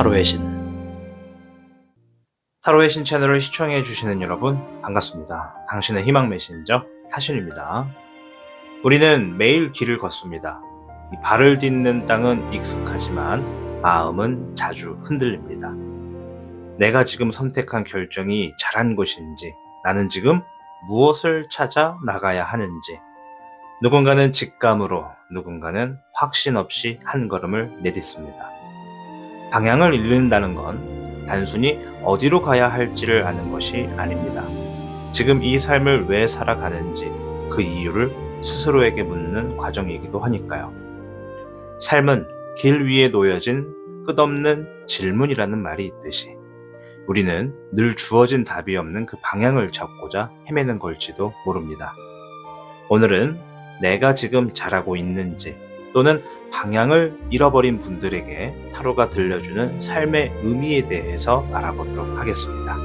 타로의 신. 타로의 신 채널을 시청해 주시는 여러분 반갑습니다. 당신의 희망 메신저 타신입니다. 우리는 매일 길을 걷습니다. 이 발을 딛는 땅은 익숙하지만 마음은 자주 흔들립니다. 내가 지금 선택한 결정이 잘한 것인지, 나는 지금 무엇을 찾아 나가야 하는지, 누군가는 직감으로, 누군가는 확신 없이 한 걸음을 내딛습니다. 방향을 잃는다는 건 단순히 어디로 가야 할지를 아는 것이 아닙니다. 지금 이 삶을 왜 살아가는지 그 이유를 스스로에게 묻는 과정이기도 하니까요. 삶은 길 위에 놓여진 끝없는 질문이라는 말이 있듯이 우리는 늘 주어진 답이 없는 그 방향을 잡고자 헤매는 걸지도 모릅니다. 오늘은 내가 지금 잘하고 있는지 또는 방향을 잃어버린 분들에게 타로가 들려주는 삶의 의미에 대해서 알아보도록 하겠습니다.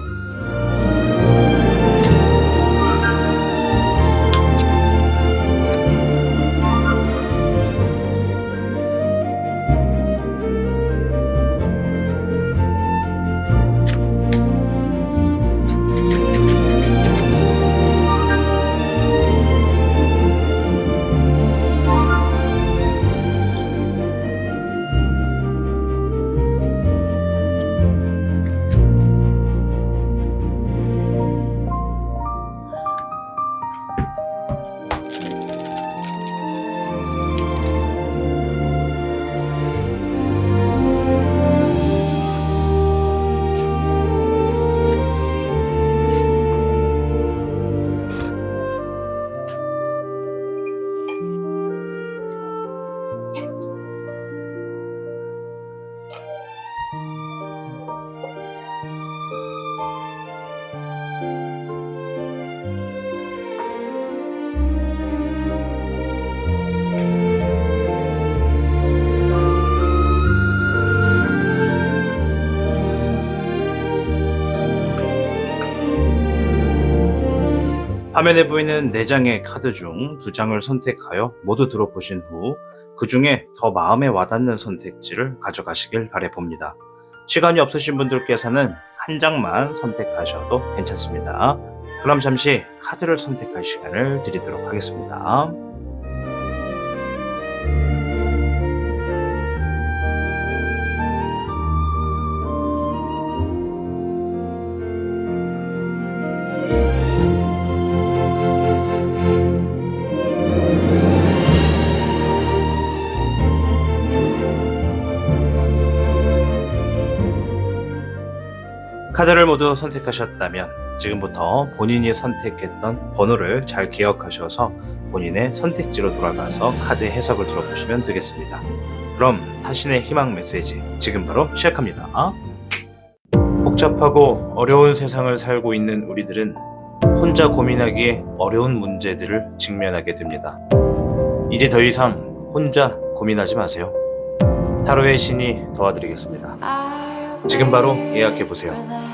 화면에 보이는 4장의 카드 중 2장을 선택하여 모두 들어보신 후 그 중에 더 마음에 와닿는 선택지를 가져가시길 바라봅니다. 시간이 없으신 분들께서는 한 장만 선택하셔도 괜찮습니다. 그럼 잠시 카드를 선택할 시간을 드리도록 하겠습니다. 카드를 모두 선택하셨다면 지금부터 본인이 선택했던 번호를 잘 기억하셔서 본인의 선택지로 돌아가서 카드 해석을 들어보시면 되겠습니다. 그럼 타신의 희망 메시지 지금 바로 시작합니다. 복잡하고 어려운 세상을 살고 있는 우리들은 혼자 고민하기에 어려운 문제들을 직면하게 됩니다. 이제 더 이상 혼자 고민하지 마세요. 타로의 신이 도와드리겠습니다. 지금 바로 예약해보세요.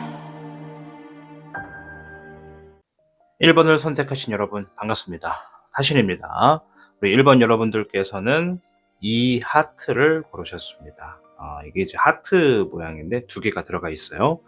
1번을 선택하신 여러분 반갑습니다. 타신입니다. 우리 1번 여러분들께서는 이 하트를 고르셨습니다. 이게 이제 하트 모양인데 2개가 들어가 있어요.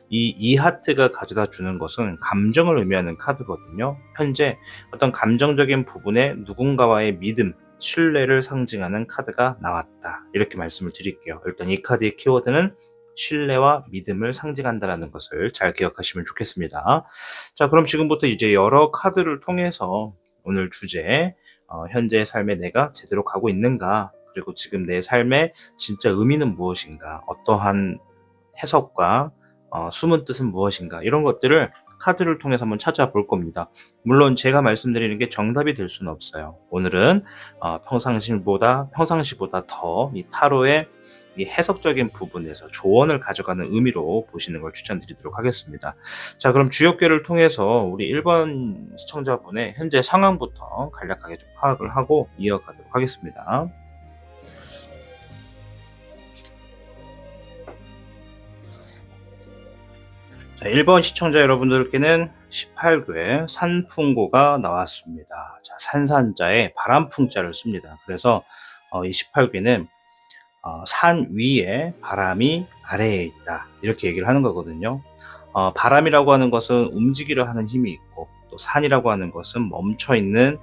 이 하트가 가져다 주는 것은 감정을 의미하는 카드거든요. 현재 어떤 감정적인 부분에 누군가와의 믿음, 신뢰를 상징하는 카드가 나왔다. 이렇게 말씀을 드릴게요. 일단 이 카드의 키워드는 신뢰와 믿음을 상징한다는 것을 잘 기억하시면 좋겠습니다. 자, 그럼 지금부터 이제 여러 카드를 통해서 오늘 주제, 현재의 삶에 내가 제대로 가고 있는가, 그리고 지금 내 삶의 진짜 의미는 무엇인가, 어떠한 해석과 숨은 뜻은 무엇인가, 이런 것들을 카드를 통해서 한번 찾아볼 겁니다. 물론 제가 말씀드리는 게 정답이 될 수는 없어요. 오늘은 평상시보다 더 이 타로의 이 해석적인 부분에서 조언을 가져가는 의미로 보시는 걸 추천드리도록 하겠습니다. 자, 그럼 주역계를 통해서 우리 1번 시청자분의 현재 상황부터 간략하게 좀 파악을 하고 이어가도록 하겠습니다. 자, 1번 시청자 여러분들께는 18궤 산풍고가 나왔습니다. 자, 산산자에 바람풍자를 씁니다. 그래서 이 18궤는 산 위에 바람이 아래에 있다. 이렇게 얘기를 하는 거거든요. 바람이라고 하는 것은 움직이려 하는 힘이 있고 또 산이라고 하는 것은 멈춰 있는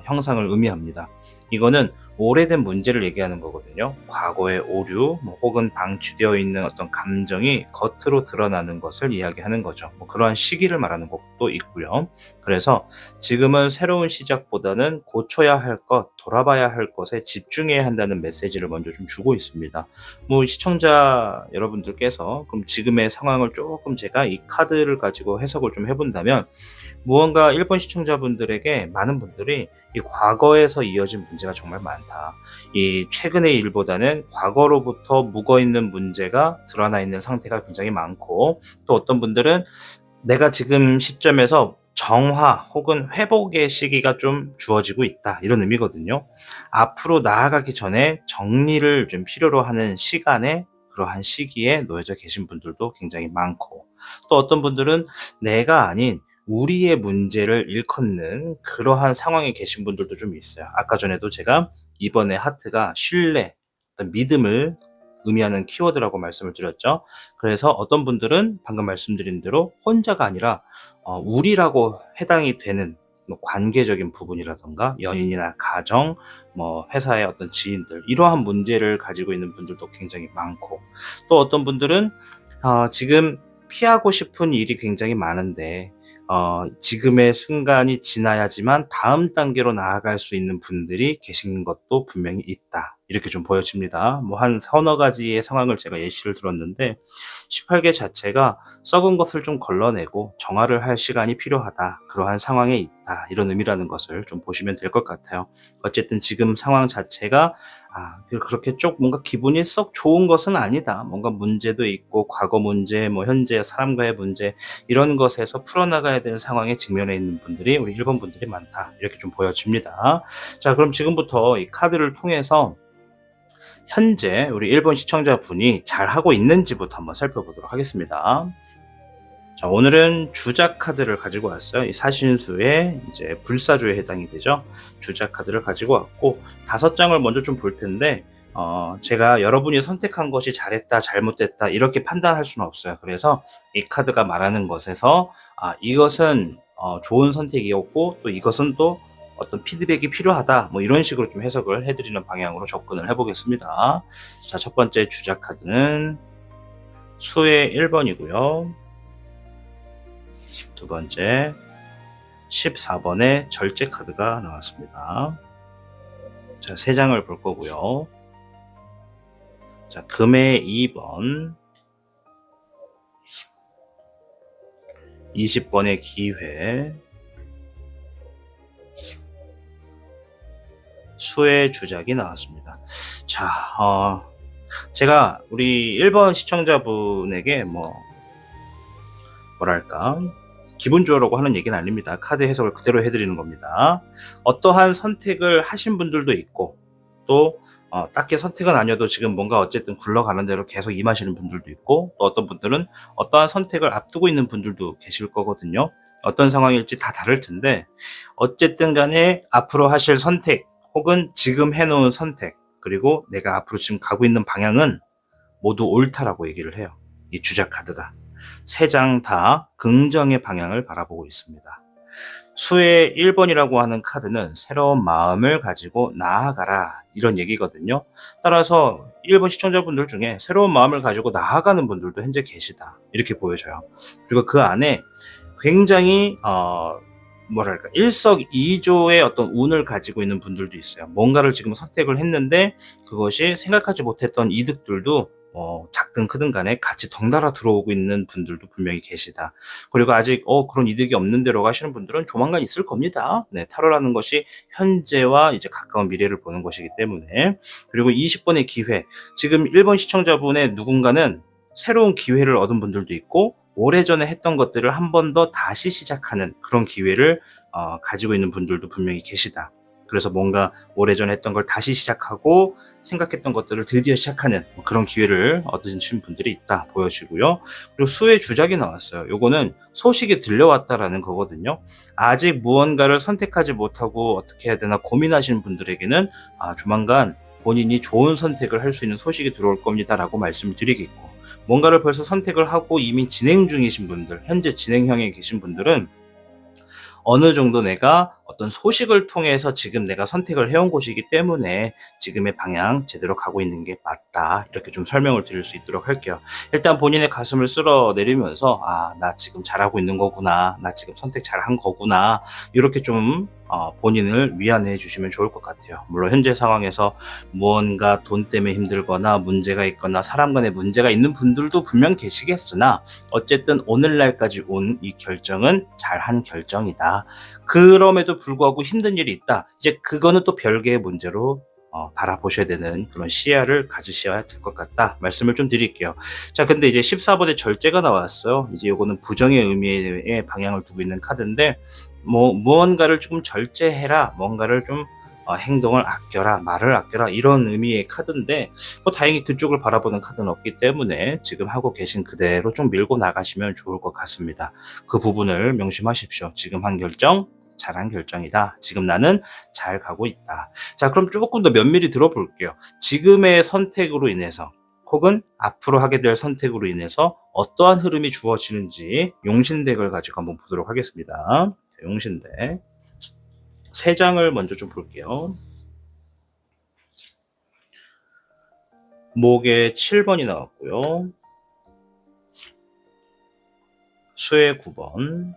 형상을 의미합니다. 이거는 오래된 문제를 얘기하는 거거든요. 과거의 오류 혹은 방치되어 있는 어떤 감정이 겉으로 드러나는 것을 이야기하는 거죠. 그러한 시기를 말하는 것도 있고요. 그래서 지금은 새로운 시작보다는 고쳐야 할 것, 돌아봐야 할 것에 집중해야 한다는 메시지를 먼저 좀 주고 있습니다. 시청자 여러분들께서 그럼 지금의 상황을 조금 제가 이 카드를 가지고 해석을 좀 해본다면, 무언가 일본 시청자분들에게 많은 분들이 이 과거에서 이어진 문제가 정말 많다. 이 최근의 일보다는 과거로부터 묵어있는 문제가 드러나 있는 상태가 굉장히 많고, 또 어떤 분들은 내가 지금 시점에서 정화 혹은 회복의 시기가 좀 주어지고 있다, 이런 의미거든요. 앞으로 나아가기 전에 정리를 좀 필요로 하는 시간에, 그러한 시기에 놓여져 계신 분들도 굉장히 많고, 또 어떤 분들은 내가 아닌 우리의 문제를 일컫는 그러한 상황에 계신 분들도 좀 있어요. 아까 전에도 제가 이번에 하트가 신뢰, 어떤 믿음을 의미하는 키워드라고 말씀을 드렸죠. 그래서 어떤 분들은 방금 말씀드린 대로 혼자가 아니라 우리라고 해당이 되는 관계적인 부분이라던가 연인이나 가정, 회사의 어떤 지인들, 이러한 문제를 가지고 있는 분들도 굉장히 많고, 또 어떤 분들은 지금 피하고 싶은 일이 굉장히 많은데 지금의 순간이 지나야지만 다음 단계로 나아갈 수 있는 분들이 계신 것도 분명히 있다. 이렇게 좀 보여집니다. 한 서너 가지의 상황을 제가 예시를 들었는데, 18개 자체가 썩은 것을 좀 걸러내고 정화를 할 시간이 필요하다, 그러한 상황에 있다, 이런 의미라는 것을 좀 보시면 될 것 같아요. 어쨌든 지금 상황 자체가 그렇게 쪽 뭔가 기분이 썩 좋은 것은 아니다. 뭔가 문제도 있고 과거 문제, 현재 사람과의 문제, 이런 것에서 풀어나가야 되는 상황에 직면해 있는 분들이 우리 일본 분들이 많다, 이렇게 좀 보여집니다. 자, 그럼 지금부터 이 카드를 통해서 현재 우리 일본 시청자분이 잘하고 있는지부터 한번 살펴보도록 하겠습니다. 자, 오늘은 주작 카드를 가지고 왔어요. 이 사신수의 이제 불사조에 해당이 되죠. 주작 카드를 가지고 왔고, 5장을 먼저 좀 볼 텐데, 제가 여러분이 선택한 것이 잘했다, 잘못됐다, 이렇게 판단할 수는 없어요. 그래서 이 카드가 말하는 것에서, 이것은 좋은 선택이었고, 또 이것은 또 어떤 피드백이 필요하다, 이런 식으로 좀 해석을 해드리는 방향으로 접근을 해보겠습니다. 자, 첫 번째 주작 카드는 수의 1번이고요. 두 번째 14번의 절제 카드가 나왔습니다. 자, 3장을 볼 거고요. 자, 금의 2번, 20번의 기회, 수의 주작이 나왔습니다. 자, 제가 우리 1번 시청자분에게 뭐랄까, 기분 좋으라고 하는 얘기는 아닙니다. 카드 해석을 그대로 해드리는 겁니다. 어떠한 선택을 하신 분들도 있고, 또 딱히 선택은 아니어도 지금 뭔가 어쨌든 굴러가는 대로 계속 임하시는 분들도 있고, 또 어떤 분들은 어떠한 선택을 앞두고 있는 분들도 계실 거거든요. 어떤 상황일지 다 다를 텐데, 어쨌든 간에 앞으로 하실 선택, 혹은 지금 해놓은 선택, 그리고 내가 앞으로 지금 가고 있는 방향은 모두 옳다라고 얘기를 해요. 이 주작 카드가 3장 다 긍정의 방향을 바라보고 있습니다. 수의 1번이라고 하는 카드는 새로운 마음을 가지고 나아가라, 이런 얘기거든요. 따라서 1번 시청자분들 중에 새로운 마음을 가지고 나아가는 분들도 현재 계시다, 이렇게 보여져요. 그리고 그 안에 굉장히 일석이조의 어떤 운을 가지고 있는 분들도 있어요. 뭔가를 지금 선택을 했는데 그것이 생각하지 못했던 이득들도 작든 크든 간에 같이 덩달아 들어오고 있는 분들도 분명히 계시다. 그리고 아직 그런 이득이 없는 데로 가시는 분들은 조만간 있을 겁니다. 네, 타로라는 것이 현재와 이제 가까운 미래를 보는 것이기 때문에. 그리고 20번의 기회, 지금 1번 시청자분의 누군가는 새로운 기회를 얻은 분들도 있고, 오래전에 했던 것들을 한 번 더 다시 시작하는 그런 기회를 가지고 있는 분들도 분명히 계시다. 그래서 뭔가 오래전에 했던 걸 다시 시작하고 생각했던 것들을 드디어 시작하는 그런 기회를 얻으신 분들이 있다 보여지고요. 그리고 수의 주작이 나왔어요. 요거는 소식이 들려왔다라는 거거든요. 아직 무언가를 선택하지 못하고 어떻게 해야 되나 고민하시는 분들에게는 조만간 본인이 좋은 선택을 할 수 있는 소식이 들어올 겁니다라고 말씀을 드리겠고, 뭔가를 벌써 선택을 하고 이미 진행 중이신 분들, 현재 진행형에 계신 분들은 어느 정도 내가 어떤 소식을 통해서 지금 내가 선택을 해온 곳이기 때문에 지금의 방향 제대로 가고 있는 게 맞다, 이렇게 좀 설명을 드릴 수 있도록 할게요. 일단 본인의 가슴을 쓸어 내리면서 나 지금 잘하고 있는 거구나, 나 지금 선택 잘한 거구나, 이렇게 좀 본인을 위안해 주시면 좋을 것 같아요. 물론 현재 상황에서 무언가 돈 때문에 힘들거나 문제가 있거나 사람 간에 문제가 있는 분들도 분명 계시겠으나, 어쨌든 오늘날까지 온 이 결정은 잘한 결정이다. 그럼에도 불구하고 힘든 일이 있다, 이제 그거는 또 별개의 문제로 바라보셔야 되는 그런 시야를 가지셔야 될 것 같다, 말씀을 좀 드릴게요. 자, 근데 이제 14번에 절제가 나왔어요. 이제 요거는 부정의 의미의 방향을 두고 있는 카드인데, 무언가를 조금 절제해라, 뭔가를 좀 행동을 아껴라, 말을 아껴라, 이런 의미의 카드인데, 다행히 그쪽을 바라보는 카드는 없기 때문에 지금 하고 계신 그대로 좀 밀고 나가시면 좋을 것 같습니다. 그 부분을 명심하십시오. 지금 한 결정 잘한 결정이다, 지금 나는 잘 가고 있다. 자, 그럼 조금 더 면밀히 들어볼게요. 지금의 선택으로 인해서 혹은 앞으로 하게 될 선택으로 인해서 어떠한 흐름이 주어지는지 용신덱을 가지고 한번 보도록 하겠습니다. 자, 용신덱 3장을 먼저 좀 볼게요. 목에 7번이 나왔고요. 수에 9번,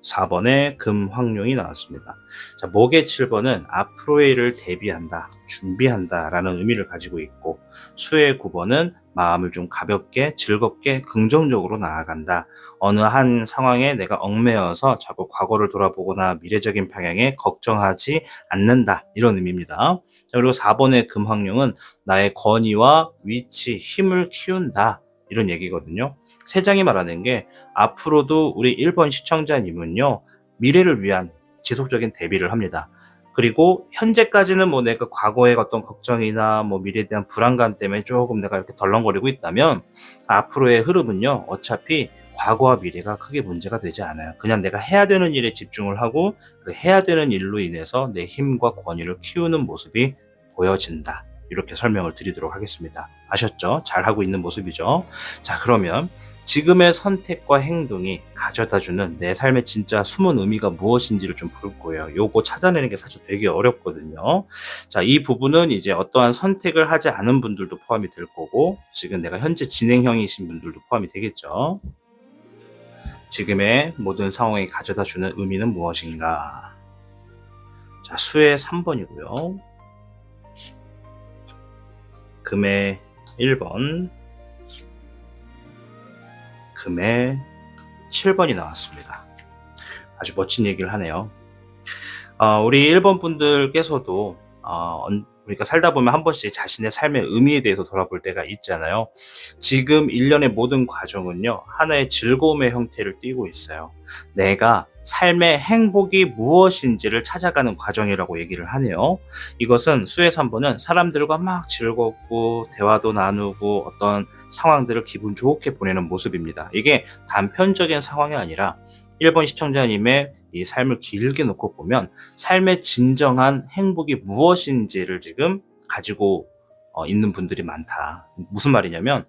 4번에 금황룡이 나왔습니다. 자, 목의 7번은 앞으로의 일을 대비한다, 준비한다 라는 의미를 가지고 있고, 수의 9번은 마음을 좀 가볍게 즐겁게 긍정적으로 나아간다, 어느 한 상황에 내가 얽매여서 자꾸 과거를 돌아보거나 미래적인 방향에 걱정하지 않는다, 이런 의미입니다. 자, 그리고 4번의 금황룡은 나의 권위와 위치, 힘을 키운다, 이런 얘기거든요. 3장이 말하는 게, 앞으로도 우리 1번 시청자님은요, 미래를 위한 지속적인 대비를 합니다. 그리고 현재까지는 내가 과거의 어떤 걱정이나 미래에 대한 불안감 때문에 조금 내가 이렇게 덜렁거리고 있다면, 앞으로의 흐름은요, 어차피 과거와 미래가 크게 문제가 되지 않아요. 그냥 내가 해야 되는 일에 집중을 하고 그 해야 되는 일로 인해서 내 힘과 권위를 키우는 모습이 보여진다, 이렇게 설명을 드리도록 하겠습니다. 아셨죠? 잘하고 있는 모습이죠. 자, 그러면 지금의 선택과 행동이 가져다주는 내 삶의 진짜 숨은 의미가 무엇인지를 좀 볼 거예요. 요거 찾아내는 게 사실 되게 어렵거든요. 자, 이 부분은 이제 어떠한 선택을 하지 않은 분들도 포함이 될 거고, 지금 내가 현재 진행형이신 분들도 포함이 되겠죠. 지금의 모든 상황이 가져다주는 의미는 무엇인가? 자, 수의 3번이고요. 금의 1번, 금의 7번이 나왔습니다. 아주 멋진 얘기를 하네요. 우리 1번 분들께서도 우리가 살다 보면 한 번씩 자신의 삶의 의미에 대해서 돌아볼 때가 있잖아요. 지금 일련의 모든 과정은요, 하나의 즐거움의 형태를 띠고 있어요. 내가 삶의 행복이 무엇인지를 찾아가는 과정이라고 얘기를 하네요. 이것은 수의 3번은 사람들과 막 즐겁고 대화도 나누고 어떤 상황들을 기분 좋게 보내는 모습입니다. 이게 단편적인 상황이 아니라 1번 시청자님의 이 삶을 길게 놓고 보면 삶의 진정한 행복이 무엇인지를 지금 가지고 있는 분들이 많다. 무슨 말이냐면,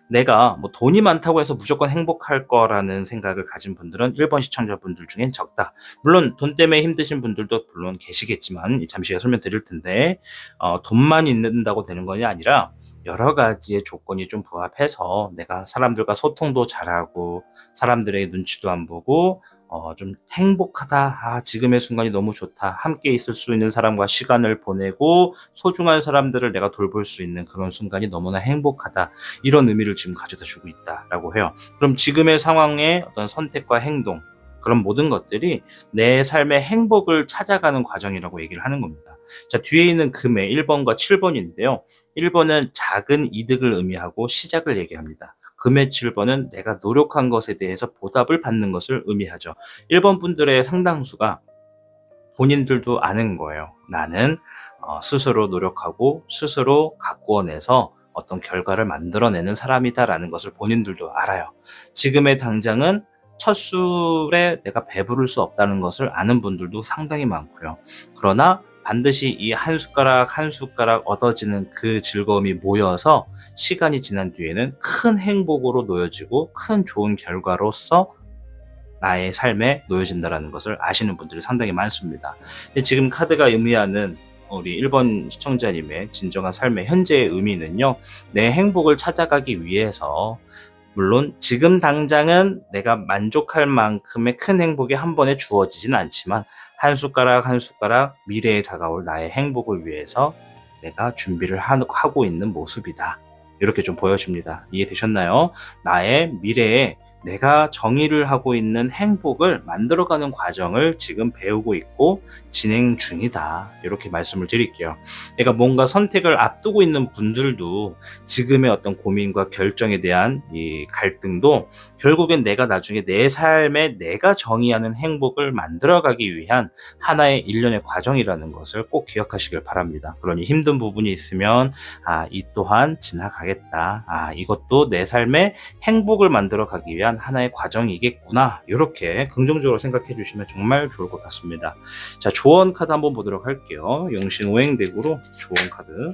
내가 돈이 많다고 해서 무조건 행복할 거라는 생각을 가진 분들은 1번 시청자분들 중엔 적다. 물론 돈 때문에 힘드신 분들도 물론 계시겠지만, 잠시 후에 설명드릴 텐데, 돈만 있는다고 되는 것이 아니라 여러 가지의 조건이 좀 부합해서 내가 사람들과 소통도 잘하고 사람들의 눈치도 안 보고 좀 행복하다, 지금의 순간이 너무 좋다, 함께 있을 수 있는 사람과 시간을 보내고 소중한 사람들을 내가 돌볼 수 있는 그런 순간이 너무나 행복하다, 이런 의미를 지금 가져다 주고 있다라고 해요. 그럼 지금의 상황의 어떤 선택과 행동, 그런 모든 것들이 내 삶의 행복을 찾아가는 과정이라고 얘기를 하는 겁니다. 자, 뒤에 있는 금의 1번과 7번인데요. 1번은 작은 이득을 의미하고 시작을 얘기합니다. 금의 7번은 내가 노력한 것에 대해서 보답을 받는 것을 의미하죠. 1번 분들의 상당수가 본인들도 아는 거예요. 나는 스스로 노력하고 스스로 가꾸어내서 어떤 결과를 만들어내는 사람이다라는 것을 본인들도 알아요. 지금의 당장은 첫 술에 내가 배부를 수 없다는 것을 아는 분들도 상당히 많고요. 그러나 반드시 이 한 숟가락 한 숟가락 얻어지는 그 즐거움이 모여서 시간이 지난 뒤에는 큰 행복으로 놓여지고 큰 좋은 결과로서 나의 삶에 놓여진다는 것을 아시는 분들이 상당히 많습니다. 지금 카드가 의미하는 우리 1번 시청자님의 진정한 삶의 현재의 의미는요, 내 행복을 찾아가기 위해서 물론 지금 당장은 내가 만족할 만큼의 큰 행복이 한 번에 주어지진 않지만 한 숟가락 한 숟가락 미래에 다가올 나의 행복을 위해서 내가 준비를 하고 있는 모습이다. 이렇게 좀 보여집니다. 이해되셨나요? 나의 미래에 내가 정의를 하고 있는 행복을 만들어가는 과정을 지금 배우고 있고 진행 중이다. 이렇게 말씀을 드릴게요. 내가 뭔가 선택을 앞두고 있는 분들도 지금의 어떤 고민과 결정에 대한 이 갈등도 결국엔 내가 나중에 내 삶에 내가 정의하는 행복을 만들어가기 위한 하나의 일련의 과정이라는 것을 꼭 기억하시길 바랍니다. 그러니 힘든 부분이 있으면 이 또한 지나가겠다. 이것도 내 삶의 행복을 만들어가기 위한 하나의 과정이겠구나. 이렇게 긍정적으로 생각해 주시면 정말 좋을 것 같습니다. 자, 조언 카드 한번 보도록 할게요. 용신 오행덱으로 조언 카드.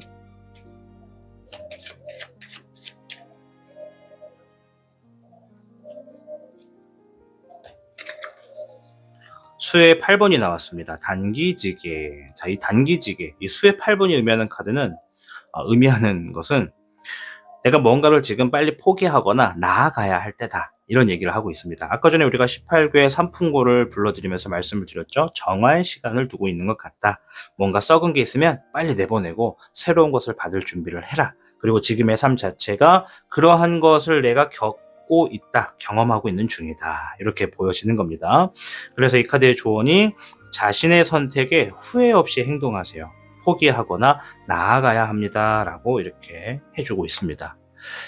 수의 8번이 나왔습니다. 단기지게. 자, 이 단기지게, 이 수의 8번이 의미하는 것은 내가 뭔가를 지금 빨리 포기하거나 나아가야 할 때다. 이런 얘기를 하고 있습니다. 아까 전에 우리가 18궤 삼풍고를 불러드리면서 말씀을 드렸죠. 정화의 시간을 두고 있는 것 같다. 뭔가 썩은 게 있으면 빨리 내보내고 새로운 것을 받을 준비를 해라. 그리고 지금의 삶 자체가 그러한 것을 내가 겪고 있다. 경험하고 있는 중이다. 이렇게 보여지는 겁니다. 그래서 이 카드의 조언이 자신의 선택에 후회 없이 행동하세요. 포기하거나 나아가야 합니다. 라고 이렇게 해주고 있습니다.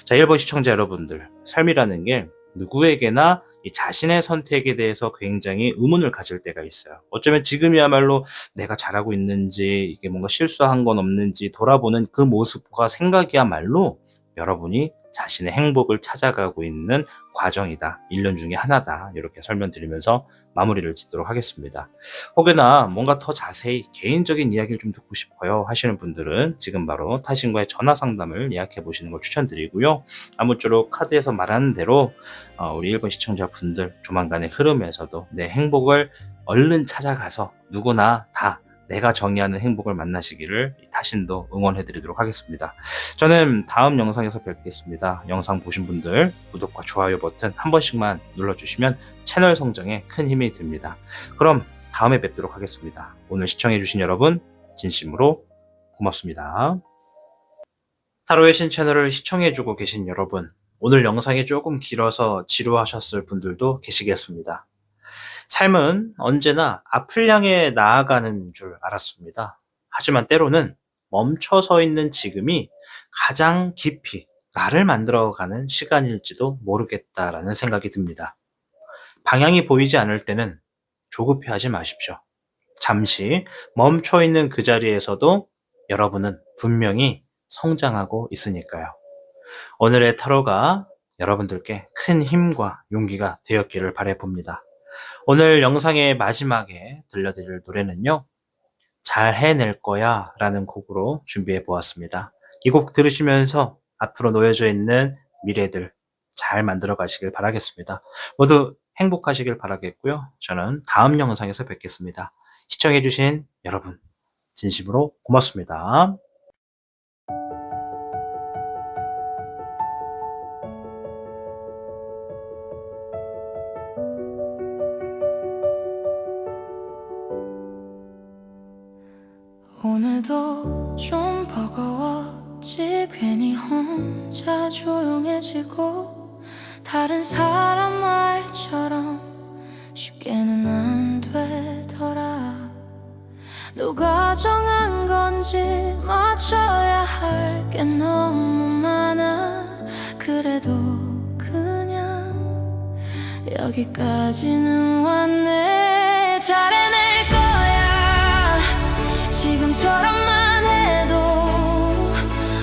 자, 1번 시청자 여러분들, 삶이라는 게 누구에게나 이 자신의 선택에 대해서 굉장히 의문을 가질 때가 있어요. 어쩌면 지금이야말로 내가 잘하고 있는지, 이게 뭔가 실수한 건 없는지 돌아보는 그 모습과 생각이야말로 여러분이 자신의 행복을 찾아가고 있는 과정이다. 일련 중에 하나다. 이렇게 설명드리면서 마무리를 짓도록 하겠습니다. 혹여나 뭔가 더 자세히 개인적인 이야기를 좀 듣고 싶어요 하시는 분들은 지금 바로 타신과의 전화 상담을 예약해 보시는 걸 추천드리고요. 아무쪼록 카드에서 말하는 대로 우리 1번 시청자분들 조만간의 흐름에서도 내 행복을 얼른 찾아가서 누구나 다 내가 정의하는 행복을 만나시기를 타신도 응원해드리도록 하겠습니다. 저는 다음 영상에서 뵙겠습니다. 영상 보신 분들 구독과 좋아요 버튼 한 번씩만 눌러주시면 채널 성장에 큰 힘이 됩니다. 그럼 다음에 뵙도록 하겠습니다. 오늘 시청해주신 여러분 진심으로 고맙습니다. 타로의 신 채널을 시청해주고 계신 여러분, 오늘 영상이 조금 길어서 지루하셨을 분들도 계시겠습니다. 삶은 언제나 앞을 향해 나아가는 줄 알았습니다. 하지만 때로는 멈춰 서 있는 지금이 가장 깊이 나를 만들어가는 시간일지도 모르겠다라는 생각이 듭니다. 방향이 보이지 않을 때는 조급해하지 마십시오. 잠시 멈춰 있는 그 자리에서도 여러분은 분명히 성장하고 있으니까요. 오늘의 타로가 여러분들께 큰 힘과 용기가 되었기를 바라봅니다. 오늘 영상의 마지막에 들려드릴 노래는요, 잘 해낼 거야 라는 곡으로 준비해 보았습니다. 이 곡 들으시면서 앞으로 놓여져 있는 미래들 잘 만들어 가시길 바라겠습니다. 모두 행복하시길 바라겠고요. 저는 다음 영상에서 뵙겠습니다. 시청해주신 여러분 진심으로 고맙습니다. 오늘도 좀 버거웠지. 괜히 혼자 조용해지고 다른 사람 말처럼 쉽게는 안 되더라. 누가 정한 건지 맞춰야 할 게 너무 많아. 그래도 그냥 여기까지는 왔네. 잘해낼 거야 지금처럼만 해도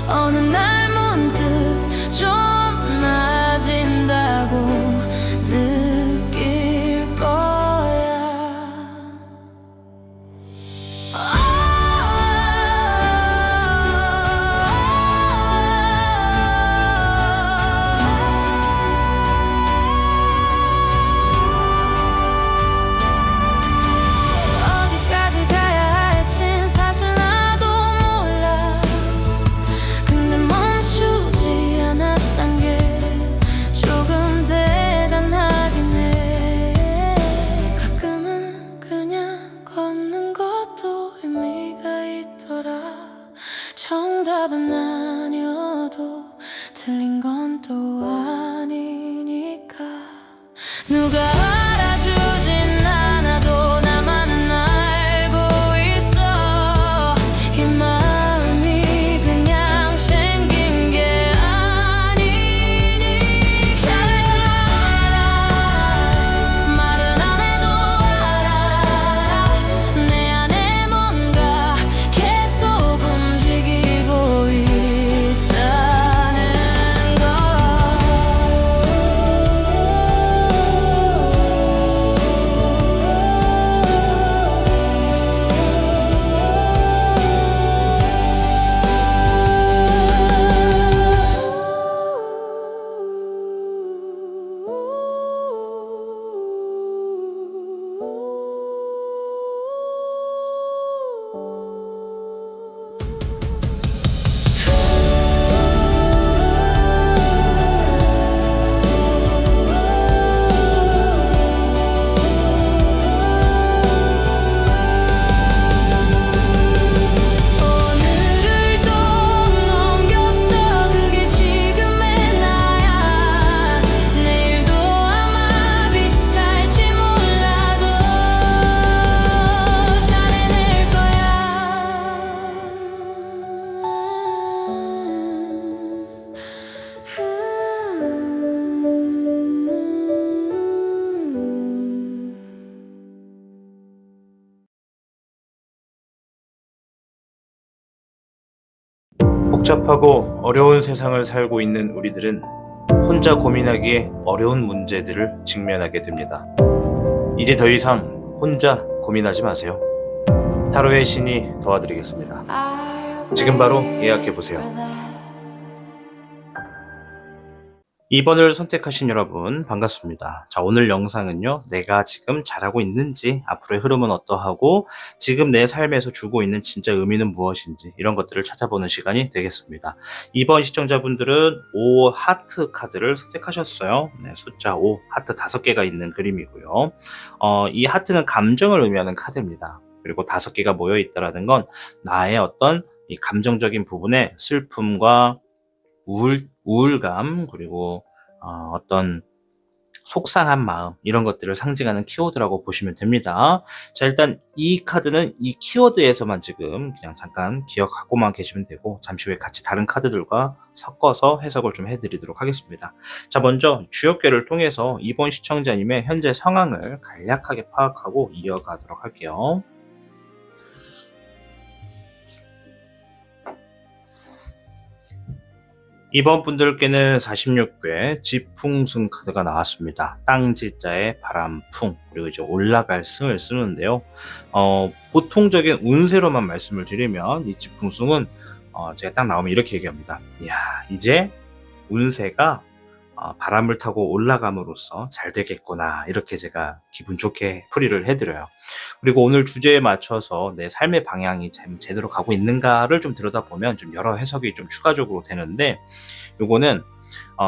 어느 날 문득 좀 나아진다고 느끼 복잡하고 어려운 세상을 살고 있는 우리들은 혼자 고민하기에 어려운 문제들을 직면하게 됩니다. 이제 더 이상 혼자 고민하지 마세요. 타로의 신이 도와드리겠습니다. 지금 바로 예약해보세요. 2번을 선택하신 여러분 반갑습니다. 자, 오늘 영상은요, 내가 지금 잘하고 있는지, 앞으로의 흐름은 어떠하고, 지금 내 삶에서 주고 있는 진짜 의미는 무엇인지, 이런 것들을 찾아보는 시간이 되겠습니다. 2번 시청자분들은 5 하트 카드를 선택하셨어요. 네, 숫자 5, 하트 5개가 있는 그림이고요. 이 하트는 감정을 의미하는 카드입니다. 그리고 5개가 모여 있다라는 건 나의 어떤 이 감정적인 부분에 슬픔과 우울감, 그리고 어떤 속상한 마음, 이런 것들을 상징하는 키워드라고 보시면 됩니다. 자, 일단 이 카드는 이 키워드에서만 지금 그냥 잠깐 기억하고만 계시면 되고, 잠시 후에 같이 다른 카드들과 섞어서 해석을 좀 해드리도록 하겠습니다. 자, 먼저 주역궤를 통해서 이번 시청자님의 현재 상황을 간략하게 파악하고 이어가도록 할게요. 이번 분들께는 46궤 지풍승 카드가 나왔습니다. 땅지자에 바람풍, 그리고 이제 올라갈 승을 쓰는데요. 보통적인 운세로만 말씀을 드리면 이 지풍승은 제가 딱 나오면 이렇게 얘기합니다. 이야, 이제 운세가 바람을 타고 올라감으로써 잘 되겠구나, 이렇게 제가 기분 좋게 풀이를 해드려요. 그리고 오늘 주제에 맞춰서 내 삶의 방향이 제대로 가고 있는가를 좀 들여다보면 좀 여러 해석이 좀 추가적으로 되는데, 요거는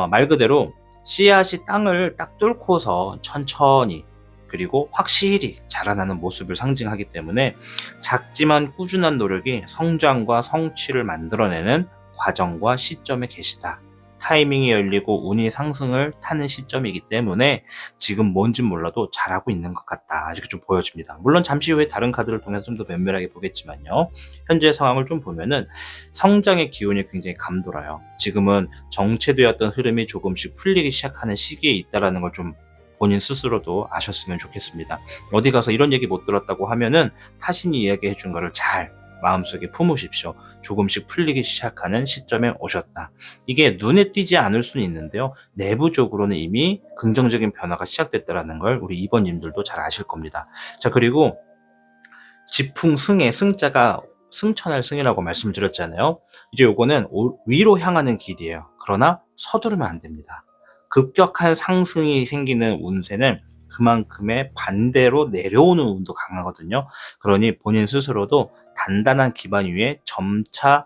말 그대로 씨앗이 땅을 딱 뚫고서 천천히 그리고 확실히 자라나는 모습을 상징하기 때문에 작지만 꾸준한 노력이 성장과 성취를 만들어내는 과정과 시점에 계시다. 타이밍이 열리고 운이 상승을 타는 시점이기 때문에 지금 뭔진 몰라도 잘하고 있는 것 같다, 이렇게 좀 보여집니다. 물론 잠시 후에 다른 카드를 통해서 좀 더 면밀하게 보겠지만요, 현재 상황을 좀 보면은 성장의 기운이 굉장히 감돌아요. 지금은 정체되었던 흐름이 조금씩 풀리기 시작하는 시기에 있다는 걸 좀 본인 스스로도 아셨으면 좋겠습니다. 어디 가서 이런 얘기 못 들었다고 하면은 타신이 이야기해 준 거를 잘 마음속에 품으십시오. 조금씩 풀리기 시작하는 시점에 오셨다. 이게 눈에 띄지 않을 수는 있는데요, 내부적으로는 이미 긍정적인 변화가 시작됐다는 걸 우리 2번님들도 잘 아실 겁니다. 자, 그리고 지풍승의 승자가 승천할 승이라고 말씀드렸잖아요. 이제 요거는 위로 향하는 길이에요. 그러나 서두르면 안 됩니다. 급격한 상승이 생기는 운세는 그만큼의 반대로 내려오는 운도 강하거든요. 그러니 본인 스스로도 단단한 기반 위에 점차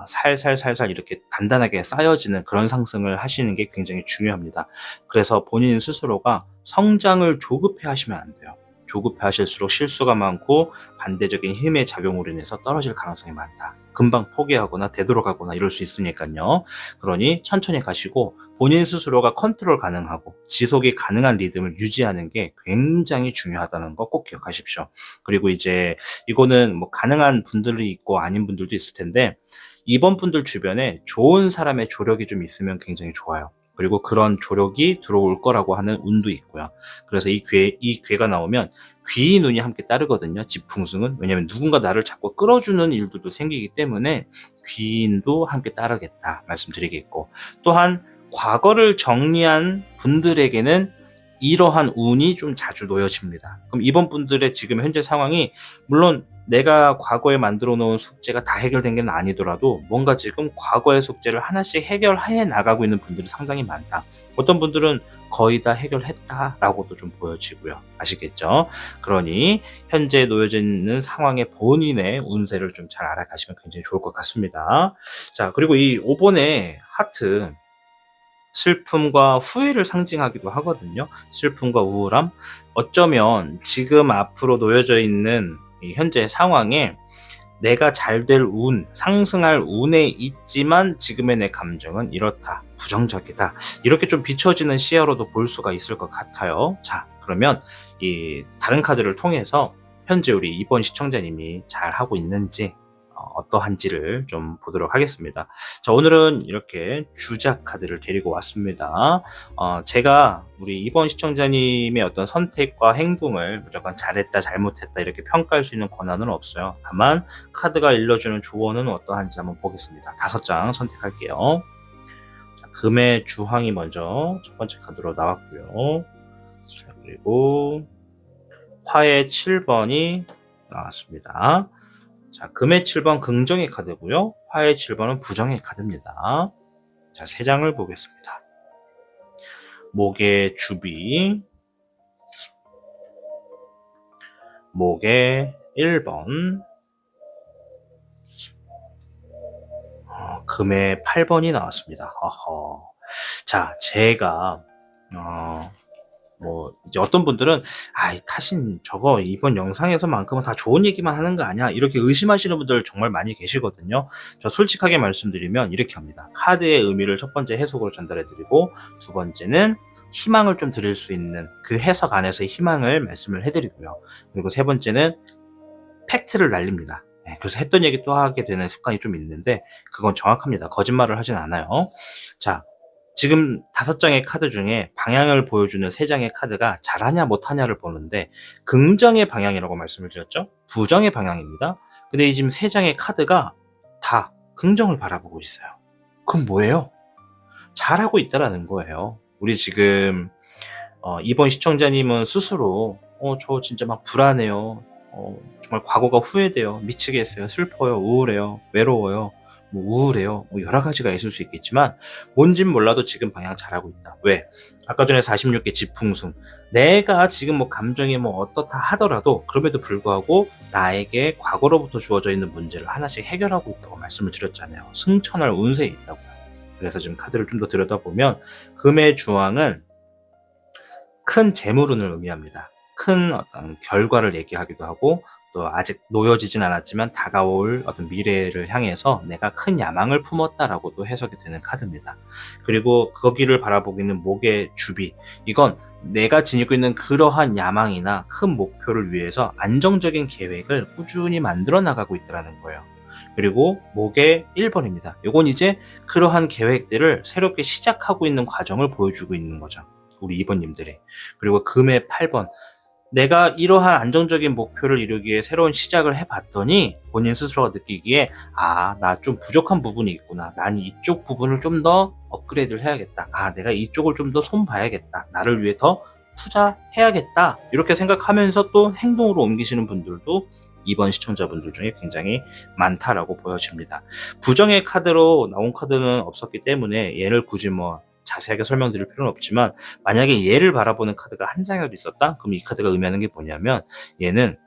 살살살살 이렇게 단단하게 쌓여지는 그런 상승을 하시는 게 굉장히 중요합니다. 그래서 본인 스스로가 성장을 조급해 하시면 안 돼요. 조급해 하실수록 실수가 많고 반대적인 힘의 작용으로 인해서 떨어질 가능성이 많다. 금방 포기하거나 되돌아가거나 이럴 수 있으니까요. 그러니 천천히 가시고 본인 스스로가 컨트롤 가능하고 지속이 가능한 리듬을 유지하는 게 굉장히 중요하다는 거 꼭 기억하십시오. 그리고 이제 이거는 뭐 가능한 분들이 있고 아닌 분들도 있을 텐데, 이번 분들 주변에 좋은 사람의 조력이 좀 있으면 굉장히 좋아요. 그리고 그런 조력이 들어올 거라고 하는 운도 있고요. 그래서 이 괴가 나오면 귀의 눈이 함께 따르거든요, 지풍승은. 왜냐하면 누군가 나를 자꾸 끌어주는 일들도 생기기 때문에 귀인도 함께 따르겠다 말씀드리겠고, 또한 과거를 정리한 분들에게는 이러한 운이 좀 자주 놓여집니다. 그럼 이번 분들의 지금 현재 상황이, 물론 내가 과거에 만들어 놓은 숙제가 다 해결된 게 아니더라도 뭔가 지금 과거의 숙제를 하나씩 해결해 나가고 있는 분들이 상당히 많다. 어떤 분들은 거의 다 해결했다라고도 좀 보여지고요. 아시겠죠? 그러니 현재 놓여져 있는 상황의 본인의 운세를 좀 잘 알아가시면 굉장히 좋을 것 같습니다. 자, 그리고 이 5번의 하트, 슬픔과 후회를 상징하기도 하거든요. 슬픔과 우울함. 어쩌면 지금 앞으로 놓여져 있는 이 현재 상황에 내가 잘 될 운, 상승할 운에 있지만 지금의 내 감정은 이렇다, 부정적이다, 이렇게 좀 비춰지는 시야로도 볼 수가 있을 것 같아요. 자, 그러면 이 다른 카드를 통해서 현재 우리 2번 시청자님이 잘 하고 있는지, 어떠한지를 좀 보도록 하겠습니다. 자, 오늘은 이렇게 주작 카드를 데리고 왔습니다. 제가 우리 이번 시청자님의 어떤 선택과 행동을 무조건 잘했다, 잘못했다 이렇게 평가할 수 있는 권한은 없어요. 다만 카드가 일러주는 조언은 어떠한지 한번 보겠습니다. 5장 선택할게요. 자, 금의 주황이 먼저 첫 번째 카드로 나왔고요. 자, 그리고 화의 7번이 나왔습니다. 자, 금의 7번 긍정의 카드고요. 화의 7번은 부정의 카드입니다. 자, 3장을 보겠습니다. 목의 주비, 목의 1번, 금의 8번이 나왔습니다. 어허. 자, 제가 이제 어떤 분들은 타신 저거 이번 영상에서만큼은 다 좋은 얘기만 하는 거 아니야? 이렇게 의심하시는 분들 정말 많이 계시거든요. 저 솔직하게 말씀드리면 이렇게 합니다. 카드의 의미를 첫 번째 해석으로 전달해 드리고, 두 번째는 희망을 좀 드릴 수 있는 그 해석 안에서의 희망을 말씀을 해드리고요. 그리고 세 번째는 팩트를 날립니다. 그래서 했던 얘기 또 하게 되는 습관이 좀 있는데, 그건 정확합니다. 거짓말을 하진 않아요. 자, 지금 5장의 카드 중에 방향을 보여주는 3장의 카드가 잘하냐 못하냐를 보는데, 긍정의 방향이라고 말씀을 드렸죠. 부정의 방향입니다. 근데 이 지금 3장의 카드가 다 긍정을 바라보고 있어요. 그럼 뭐예요? 잘하고 있다라는 거예요. 우리 지금 이번 시청자님은 스스로 저 진짜 막 불안해요, 정말 과거가 후회돼요, 미치겠어요, 슬퍼요, 우울해요, 외로워요, 우울해요, 여러 가지가 있을 수 있겠지만 뭔진 몰라도 지금 방향 잘하고 있다. 왜? 아까 전에 46개 지풍승, 내가 지금 감정이 어떻다 하더라도 그럼에도 불구하고 나에게 과거로부터 주어져 있는 문제를 하나씩 해결하고 있다고 말씀을 드렸잖아요. 승천할 운세에 있다고요. 그래서 지금 카드를 좀 더 들여다보면 금의 주황은 큰 재물운을 의미합니다. 큰 어떤 결과를 얘기하기도 하고, 또 아직 놓여지진 않았지만 다가올 어떤 미래를 향해서 내가 큰 야망을 품었다라고도 해석이 되는 카드입니다. 그리고 거기를 바라보고 있는 목의 주비, 이건 내가 지니고 있는 그러한 야망이나 큰 목표를 위해서 안정적인 계획을 꾸준히 만들어 나가고 있다는 거예요. 그리고 목의 1번입니다. 이건 이제 그러한 계획들을 새롭게 시작하고 있는 과정을 보여주고 있는 거죠, 우리 2번님들이. 그리고 금의 8번, 내가 이러한 안정적인 목표를 이루기 위해 새로운 시작을 해봤더니 본인 스스로가 느끼기에 나 좀 부족한 부분이 있구나, 난 이쪽 부분을 좀 더 업그레이드를 해야겠다, 내가 이쪽을 좀 더 손봐야겠다, 나를 위해 더 투자해야겠다, 이렇게 생각하면서 또 행동으로 옮기시는 분들도 이번 시청자분들 중에 굉장히 많다라고 보여집니다. 부정의 카드로 나온 카드는 없었기 때문에 얘를 굳이 자세하게 설명드릴 필요는 없지만, 만약에 얘를 바라보는 카드가 한 장이라도 있었다? 그럼 이 카드가 의미하는 게 뭐냐면, 얘는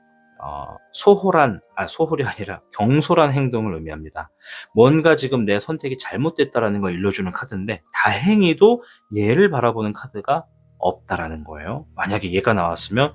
소홀이 아니라 경솔한 행동을 의미합니다. 뭔가 지금 내 선택이 잘못됐다라는 걸 일러주는 카드인데, 다행히도 얘를 바라보는 카드가 없다라는 거예요. 만약에 얘가 나왔으면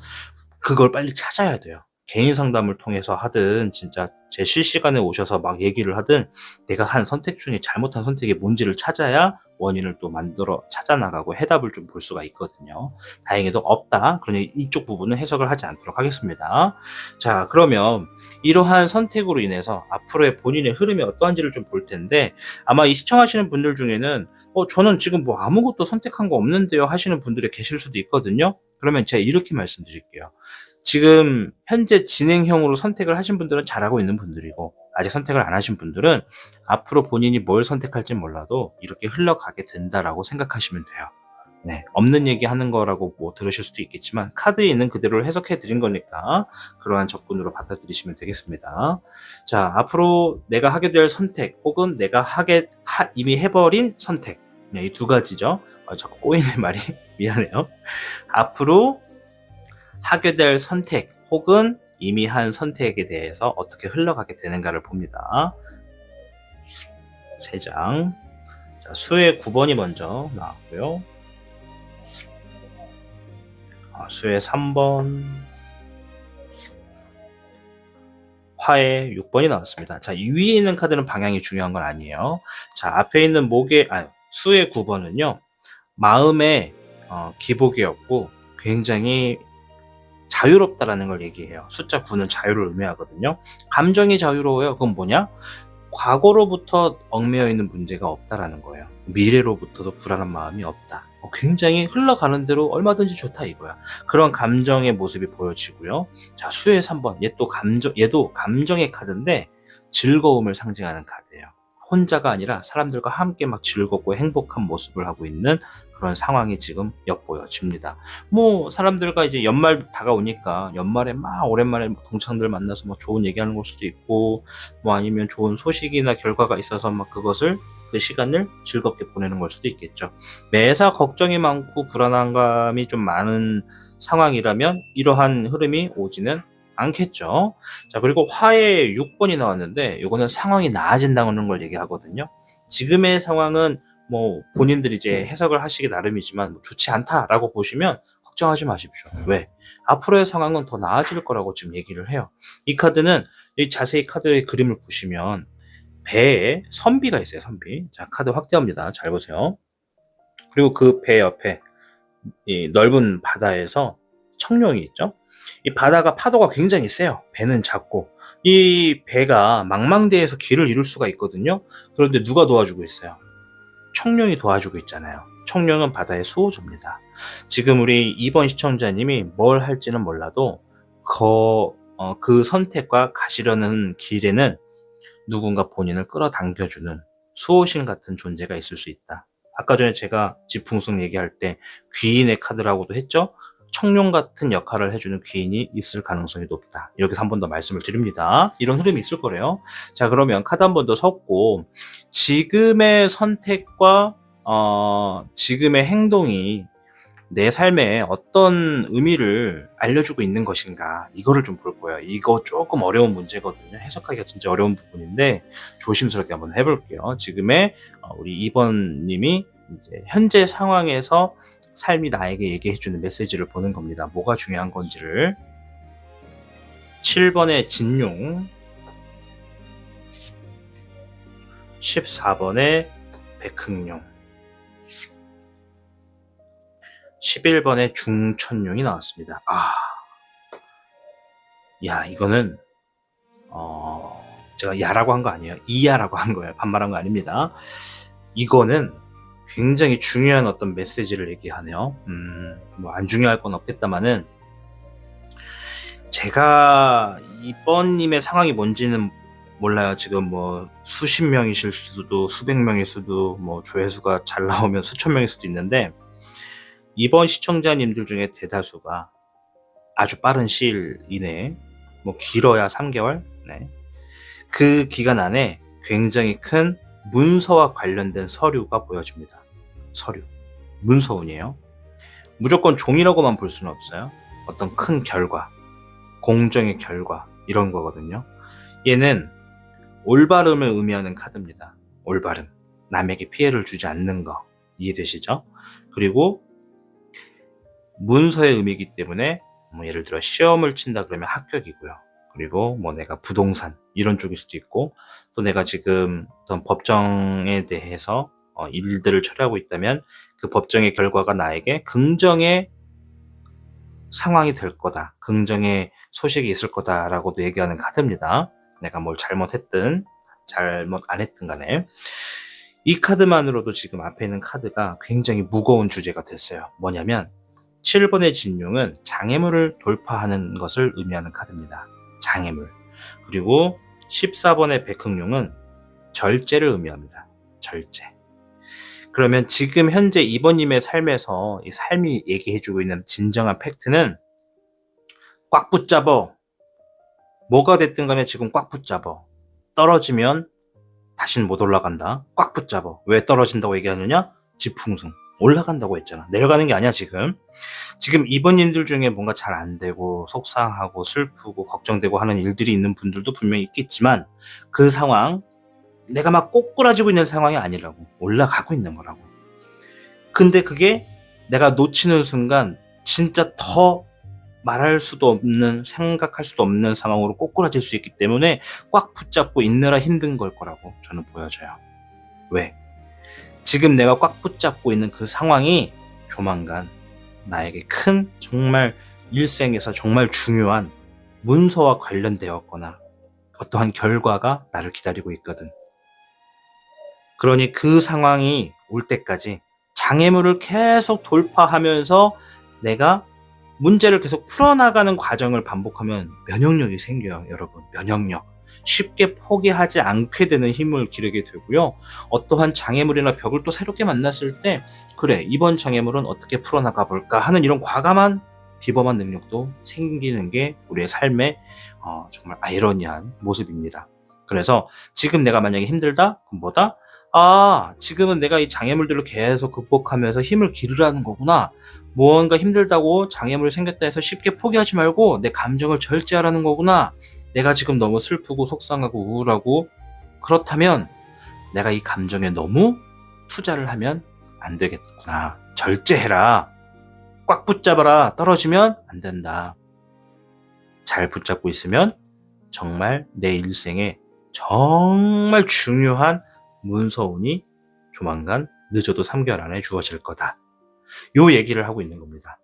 그걸 빨리 찾아야 돼요. 개인 상담을 통해서 하든 진짜 제 실시간에 오셔서 막 얘기를 하든, 내가 한 선택 중에 잘못한 선택이 뭔지를 찾아야 원인을 또 만들어 찾아나가고 해답을 좀 볼 수가 있거든요. 다행히도 없다. 그러니 이쪽 부분은 해석을 하지 않도록 하겠습니다. 자, 그러면 이러한 선택으로 인해서 앞으로의 본인의 흐름이 어떠한지를 좀 볼 텐데, 아마 이 시청하시는 분들 중에는 저는 지금 아무것도 선택한 거 없는데요 하시는 분들이 계실 수도 있거든요. 그러면 제가 이렇게 말씀드릴게요. 지금 현재 진행형으로 선택을 하신 분들은 잘하고 있는 분들이고, 아직 선택을 안 하신 분들은 앞으로 본인이 뭘 선택할지 몰라도 이렇게 흘러가게 된다라고 생각하시면 돼요. 네, 없는 얘기 하는 거라고 들으실 수도 있겠지만 카드에 있는 그대로 해석해 드린 거니까 그러한 접근으로 받아들이시면 되겠습니다. 자, 앞으로 내가 하게 될 선택, 혹은 내가 이미 해버린 선택, 네, 이 두 가지죠. 자꾸 꼬이는 말이 미안해요. 앞으로 하게 될 선택, 혹은 이미 한 선택에 대해서 어떻게 흘러가게 되는가를 봅니다. 3장. 자, 수의 9번이 먼저 나왔고요. 수의 3번, 화의 6번이 나왔습니다. 자, 이 위에 있는 카드는 방향이 중요한 건 아니에요. 자, 앞에 있는 수의 9번은요, 마음의 기복이었고 굉장히 자유롭다라는 걸 얘기해요. 숫자 9는 자유를 의미하거든요. 감정이 자유로워요. 그건 뭐냐? 과거로부터 얽매여 있는 문제가 없다라는 거예요. 미래로부터도 불안한 마음이 없다. 굉장히 흘러가는 대로 얼마든지 좋다 이거야. 그런 감정의 모습이 보여지고요. 자, 수의 3번. 얘도 감정의 카드인데 즐거움을 상징하는 카드예요. 혼자가 아니라 사람들과 함께 막 즐겁고 행복한 모습을 하고 있는 그런 상황이 지금 엿보여집니다. 뭐 사람들과 이제 연말 다가오니까 연말에 막 오랜만에 동창들 만나서 뭐 좋은 얘기하는 걸 수도 있고, 뭐 아니면 좋은 소식이나 결과가 있어서 막 그 시간을 즐겁게 보내는 걸 수도 있겠죠. 매사 걱정이 많고 불안한 감이 좀 많은 상황이라면 이러한 흐름이 오지는 않겠죠. 자, 그리고 화의 6번이 나왔는데 이거는 상황이 나아진다는 걸 얘기하거든요. 지금의 상황은 뭐 본인들이 이제 해석을 하시기 나름이지만 뭐 좋지 않다라고 보시면 걱정하지 마십시오. 왜? 앞으로의 상황은 더 나아질 거라고 지금 얘기를 해요. 이 카드는 자세히 카드의 그림을 보시면 배에 선비가 있어요. 선비. 자, 카드 확대합니다. 잘 보세요. 그리고 그 배 옆에 이 넓은 바다에서 청룡이 있죠. 이 바다가 파도가 굉장히 세요. 배는 작고 이 배가 망망대해서 길을 잃을 수가 있거든요. 그런데 누가 도와주고 있어요? 청룡이 도와주고 있잖아요. 청룡은 바다의 수호자입니다. 지금 우리 2번 시청자님이 뭘 할지는 몰라도 그 선택과 가시려는 길에는 누군가 본인을 끌어당겨주는 수호신 같은 존재가 있을 수 있다. 아까 전에 제가 지풍승 얘기할 때 귀인의 카드라고도 했죠. 청룡 같은 역할을 해주는 귀인이 있을 가능성이 높다. 이렇게 해서 한 번 더 말씀을 드립니다. 이런 흐름이 있을 거래요. 자, 그러면 카드 한 번 더 섞고 지금의 선택과 지금의 행동이 내 삶에 어떤 의미를 알려주고 있는 것인가, 이거를 좀 볼 거예요. 이거 조금 어려운 문제거든요. 해석하기가 진짜 어려운 부분인데 조심스럽게 한번 해볼게요. 지금의 우리 2번 님이 이제 현재 상황에서 삶이 나에게 얘기해주는 메시지를 보는 겁니다. 뭐가 중요한 건지를. 7번의 진용, 14번의 백흥용, 11번의 중천용이 나왔습니다. 야, 이거는 제가 야라고 한 거 아니에요. 이야라고 한 거예요. 반말한 거 아닙니다. 이거는 굉장히 중요한 어떤 메시지를 얘기하네요. 뭐 안 중요할 건 없겠다마는, 제가 이번님의 상황이 뭔지는 몰라요. 지금 뭐 수십 명이실 수도 수백 명일 수도, 뭐 조회수가 잘 나오면 수천 명일 수도 있는데, 이번 시청자님들 중에 대다수가 아주 빠른 시일 이내에, 뭐 길어야 3개월, 그 기간 안에 굉장히 큰 문서와 관련된 서류가 보여집니다. 서류, 문서운이에요. 무조건 종이라고만 볼 수는 없어요. 어떤 큰 결과, 공정의 결과, 이런 거거든요. 얘는 올바름을 의미하는 카드입니다. 올바름, 남에게 피해를 주지 않는 거, 이해되시죠? 그리고 문서의 의미이기 때문에 뭐 예를 들어 시험을 친다 그러면 합격이고요. 그리고 뭐 내가 부동산 이런 쪽일 수도 있고, 또 내가 지금 어떤 법정에 대해서 일들을 처리하고 있다면 그 법정의 결과가 나에게 긍정의 상황이 될 거다, 긍정의 소식이 있을 거다라고도 얘기하는 카드입니다. 내가 뭘 잘못했든 잘못 안 했든 간에. 이 카드만으로도 지금 앞에 있는 카드가 굉장히 무거운 주제가 됐어요. 뭐냐면 7번의 진용은 장애물을 돌파하는 것을 의미하는 카드입니다. 장애물. 그리고 14번의 백흥용은 절제를 의미합니다. 절제. 그러면 지금 현재 2번님의 삶에서 이 삶이 얘기해주고 있는 진정한 팩트는 꽉 붙잡어. 뭐가 됐든 간에 지금 꽉 붙잡어. 떨어지면 다시는 못 올라간다. 꽉 붙잡어. 왜 떨어진다고 얘기하느냐? 지풍승. 올라간다고 했잖아. 내려가는 게 아니야. 지금 2번님들 중에 뭔가 잘 안 되고 속상하고 슬프고 걱정되고 하는 일들이 있는 분들도 분명히 있겠지만, 그 상황, 내가 막 꼬꾸라지고 있는 상황이 아니라고. 올라가고 있는 거라고. 근데 그게 내가 놓치는 순간 진짜 더 말할 수도 없는, 생각할 수도 없는 상황으로 꼬꾸라질 수 있기 때문에 꽉 붙잡고 있느라 힘든 걸 거라고 저는 보여져요. 왜? 지금 내가 꽉 붙잡고 있는 그 상황이 조만간 나에게 큰, 정말 일생에서 정말 중요한 문서와 관련되었거나 어떠한 결과가 나를 기다리고 있거든. 그러니 그 상황이 올 때까지 장애물을 계속 돌파하면서 내가 문제를 계속 풀어나가는 과정을 반복하면 면역력이 생겨요, 여러분. 면역력. 쉽게 포기하지 않게 되는 힘을 기르게 되고요. 어떠한 장애물이나 벽을 또 새롭게 만났을 때, 그래, 이번 장애물은 어떻게 풀어나가 볼까 하는 이런 과감한 비범한 능력도 생기는 게 우리의 삶의 정말 아이러니한 모습입니다. 그래서 지금 내가 만약에 힘들다? 그럼 뭐다? 지금은 내가 이 장애물들을 계속 극복하면서 힘을 기르라는 거구나. 무언가 힘들다고 장애물이 생겼다 해서 쉽게 포기하지 말고 내 감정을 절제하라는 거구나. 내가 지금 너무 슬프고 속상하고 우울하고 그렇다면 내가 이 감정에 너무 투자를 하면 안 되겠구나. 절제해라. 꽉 붙잡아라. 떨어지면 안 된다. 잘 붙잡고 있으면 정말 내 일생에 정말 중요한 문서운이 조만간 늦어도 3개월 안에 주어질 거다. 요 얘기를 하고 있는 겁니다.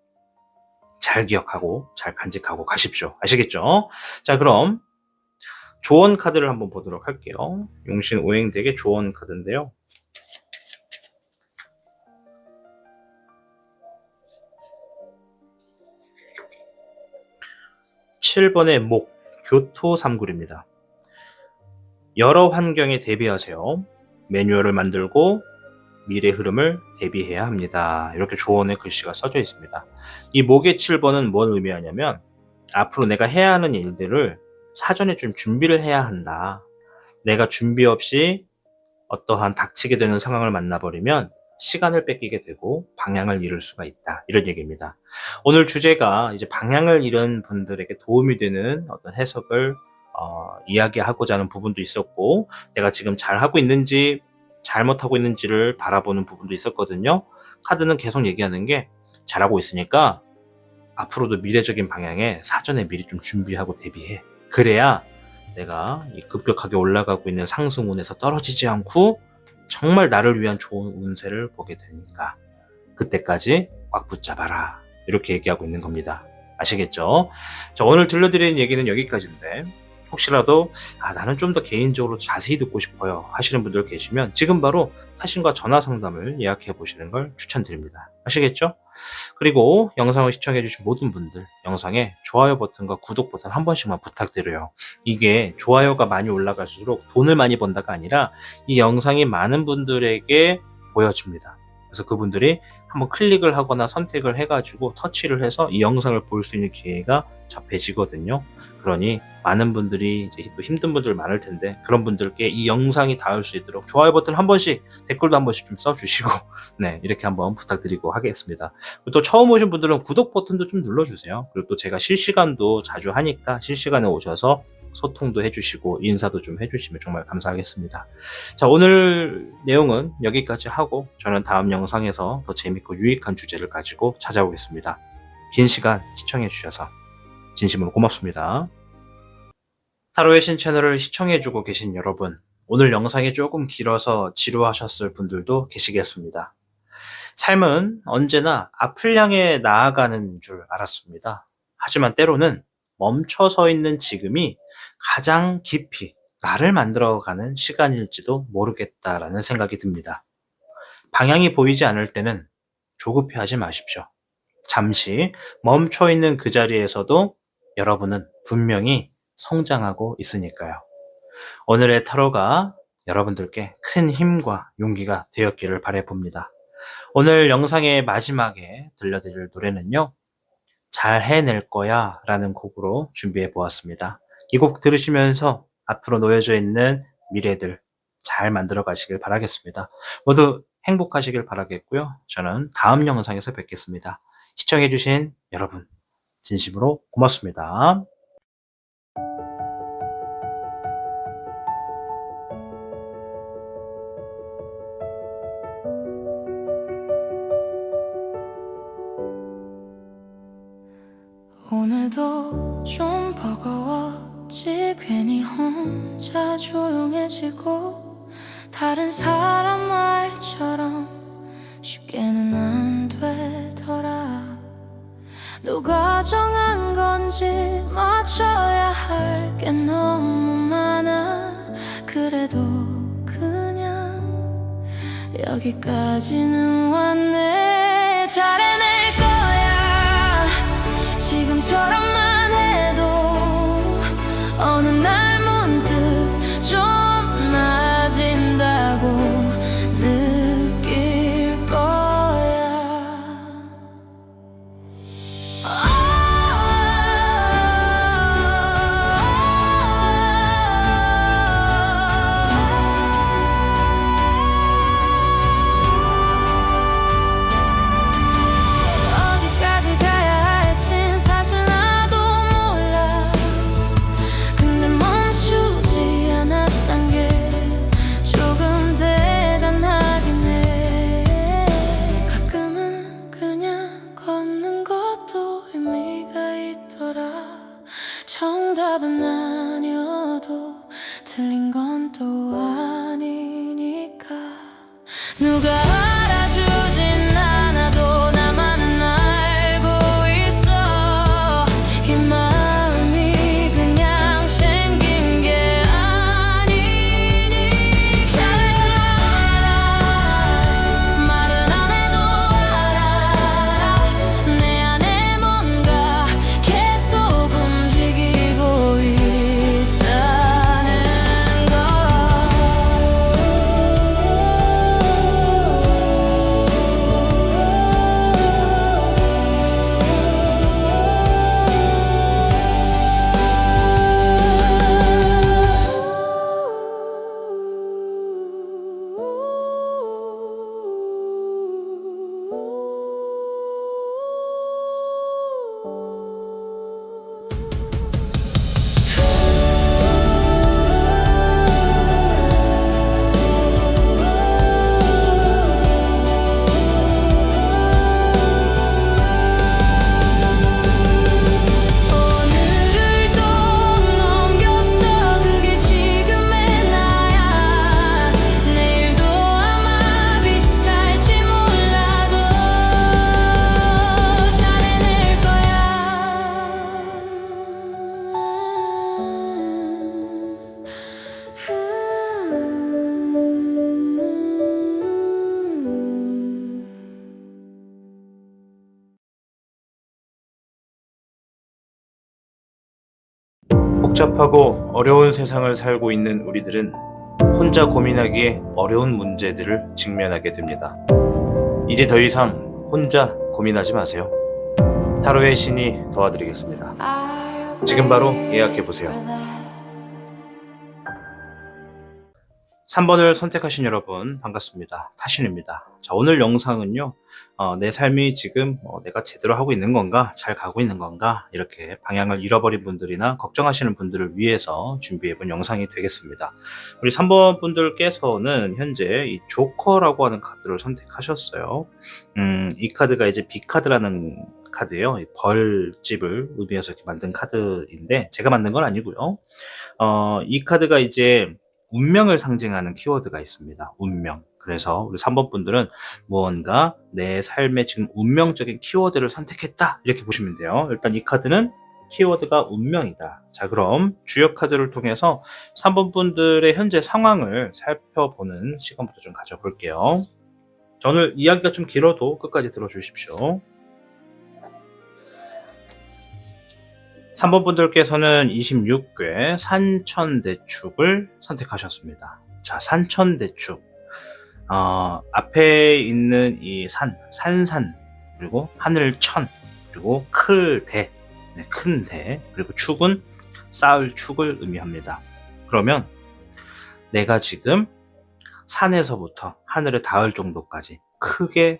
잘 기억하고 잘 간직하고 가십시오. 아시겠죠? 자, 그럼 조언 카드를 한번 보도록 할게요. 용신 오행덱의 조언 카드인데요. (7번의) 목, 교토 삼굴입니다. 여러 환경에 대비하세요. 매뉴얼을 만들고 미래 흐름을 대비해야 합니다. 이렇게 조언의 글씨가 써져 있습니다. 이 목의 7번은 뭘 의미하냐면 앞으로 내가 해야 하는 일들을 사전에 좀 준비를 해야 한다. 내가 준비 없이 어떠한 닥치게 되는 상황을 만나버리면 시간을 뺏기게 되고 방향을 잃을 수가 있다. 이런 얘기입니다. 오늘 주제가 이제 방향을 잃은 분들에게 도움이 되는 어떤 해석을 이야기하고자 하는 부분도 있었고, 내가 지금 잘하고 있는지 잘못하고 있는지를 바라보는 부분도 있었거든요. 카드는 계속 얘기하는 게 잘하고 있으니까 앞으로도 미래적인 방향에 사전에 미리 좀 준비하고 대비해. 그래야 내가 이 급격하게 올라가고 있는 상승운에서 떨어지지 않고 정말 나를 위한 좋은 운세를 보게 되니까 그때까지 꽉 붙잡아라. 이렇게 얘기하고 있는 겁니다. 아시겠죠? 자, 오늘 들려드리는 얘기는 여기까지인데 혹시라도 나는 좀 더 개인적으로 자세히 듣고 싶어요 하시는 분들 계시면 지금 바로 타신과 전화 상담을 예약해 보시는 걸 추천드립니다. 아시겠죠? 그리고 영상을 시청해 주신 모든 분들 영상에 좋아요 버튼과 구독 버튼 한 번씩만 부탁드려요. 이게 좋아요가 많이 올라갈수록 돈을 많이 번다가 아니라 이 영상이 많은 분들에게 보여집니다. 그래서 그분들이 한번 클릭을 하거나 선택을 해가지고 터치를 해서 이 영상을 볼 수 있는 기회가 접해지거든요. 그러니 많은 분들이 이제 또 힘든 분들 많을 텐데 그런 분들께 이 영상이 닿을 수 있도록 좋아요 버튼 한 번씩, 댓글도 한 번씩 좀 써주시고 네, 이렇게 한번 부탁드리고 하겠습니다. 또 처음 오신 분들은 구독 버튼도 좀 눌러주세요. 그리고 또 제가 실시간도 자주 하니까 실시간에 오셔서 소통도 해주시고 인사도 좀 해주시면 정말 감사하겠습니다. 자, 오늘 내용은 여기까지 하고 저는 다음 영상에서 더 재밌고 유익한 주제를 가지고 찾아오겠습니다. 긴 시간 시청해 주셔서 진심으로 고맙습니다. 타로의 신 채널을 시청해주고 계신 여러분, 오늘 영상이 조금 길어서 지루하셨을 분들도 계시겠습니다. 삶은 언제나 앞을 향해 나아가는 줄 알았습니다. 하지만 때로는 멈춰서 있는 지금이 가장 깊이 나를 만들어가는 시간일지도 모르겠다라는 생각이 듭니다. 방향이 보이지 않을 때는 조급해하지 마십시오. 잠시 멈춰 있는 그 자리에서도 여러분은 분명히 성장하고 있으니까요. 오늘의 타로가 여러분들께 큰 힘과 용기가 되었기를 바라봅니다. 오늘 영상의 마지막에 들려드릴 노래는요, 잘 해낼 거야 라는 곡으로 준비해 보았습니다. 이 곡 들으시면서 앞으로 놓여져 있는 미래들 잘 만들어 가시길 바라겠습니다. 모두 행복하시길 바라겠고요. 저는 다음 영상에서 뵙겠습니다. 시청해주신 여러분 진심으로 고맙습니다. 오늘도 좀 버거웠지. 괜히 혼자 조용해지고 다른 사람 말처럼 쉽게는 안 되더라. 누가 정한 건지 맞춰야 할 게 너무 많아. 그래도 그냥 여기까지는 왔네. 잘해낼 거야 지금처럼만 해도. 어느 날 문득 좀 나아진다고 느낄 거야. 어디까지 가야 할진 사실 나도 몰라. 근데 멈추지 않았단 게 조금 대단하긴 해. 가끔은 그냥 걷는 것도 의미가 있더라. 정답은 아니어도 틀린 건 또 아니니까. 누가 알아주진 않아도 나만은 알고 있어. 이 마음이 그냥 생긴 게 아니니. 잘해라 말은 안 해도 알아. 내 안에 뭔가 계속 움직이고 있다는 걸. 오늘을 또 넘겼어. 그게 지금의 나야. 내일도 아마 비슷할지 몰라도 잘해낼 거야. 복잡하고 어려운 세상을 살고 있는 우리들은 혼자 고민하기에 어려운 문제들을 직면하게 됩니다. 이제 더 이상 혼자 고민하지 마세요. 타로의 신이 도와드리겠습니다. 지금 바로 예약해보세요. 3번을 선택하신 여러분 반갑습니다. 타신입니다. 자, 오늘 영상은요, 내 삶이 지금 내가 제대로 하고 있는 건가, 잘 가고 있는 건가, 이렇게 방향을 잃어버린 분들이나 걱정하시는 분들을 위해서 준비해본 영상이 되겠습니다. 우리 3번 분들께서는 현재 이 조커라고 하는 카드를 선택하셨어요. 이 카드가 이제 B카드라는 카드예요. 이 벌집을 의미해서 이렇게 만든 카드인데 제가 만든 건 아니고요. 이 카드가 이제 운명을 상징하는 키워드가 있습니다. 운명. 그래서 우리 3번 분들은 무언가 내 삶에 지금 운명적인 키워드를 선택했다, 이렇게 보시면 돼요. 일단 이 카드는 키워드가 운명이다. 자, 그럼 주요 카드를 통해서 3번 분들의 현재 상황을 살펴보는 시간부터 좀 가져볼게요. 오늘 이야기가 좀 길어도 끝까지 들어주십시오. 3번 분들께서는 26괴 산천대축을 선택하셨습니다. 자, 산천대축. 앞에 있는 이 산산, 그리고 하늘천, 그리고 클대, 큰 대, 그리고 축은 쌓을 축을 의미합니다. 그러면 내가 지금 산에서부터 하늘에 닿을 정도까지 크게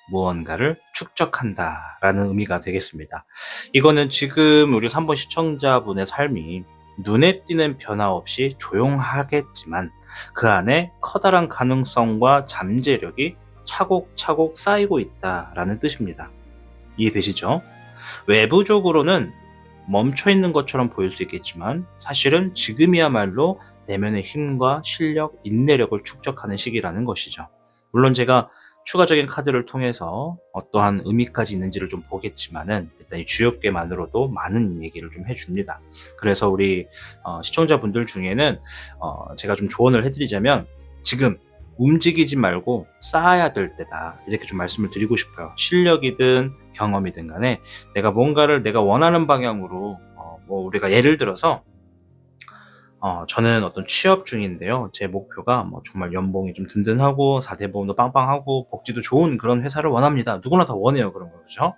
무언가를 축적한다라는 의미가 되겠습니다. 이거는 지금 우리 3번 시청자분의 삶이 눈에 띄는 변화 없이 조용하겠지만 그 안에 커다란 가능성과 잠재력이 차곡차곡 쌓이고 있다라는 뜻입니다. 이해되시죠? 외부적으로는 멈춰있는 것처럼 보일 수 있겠지만 사실은 지금이야말로 내면의 힘과 실력, 인내력을 축적하는 시기라는 것이죠. 물론 제가 추가적인 카드를 통해서 어떠한 의미까지 있는지를 좀 보겠지만은 일단 이 주역계만으로도 많은 얘기를 좀 해줍니다. 그래서 우리 시청자분들 중에는 제가 좀 조언을 해드리자면 지금 움직이지 말고 쌓아야 될 때다, 이렇게 좀 말씀을 드리고 싶어요. 실력이든 경험이든 간에 내가 뭔가를 내가 원하는 방향으로 뭐 우리가 예를 들어서 저는 어떤 취업 중인데요. 제 목표가 뭐 정말 연봉이 좀 든든하고 4대 보험도 빵빵하고 복지도 좋은 그런 회사를 원합니다. 누구나 다 원해요, 그런 거, 그죠?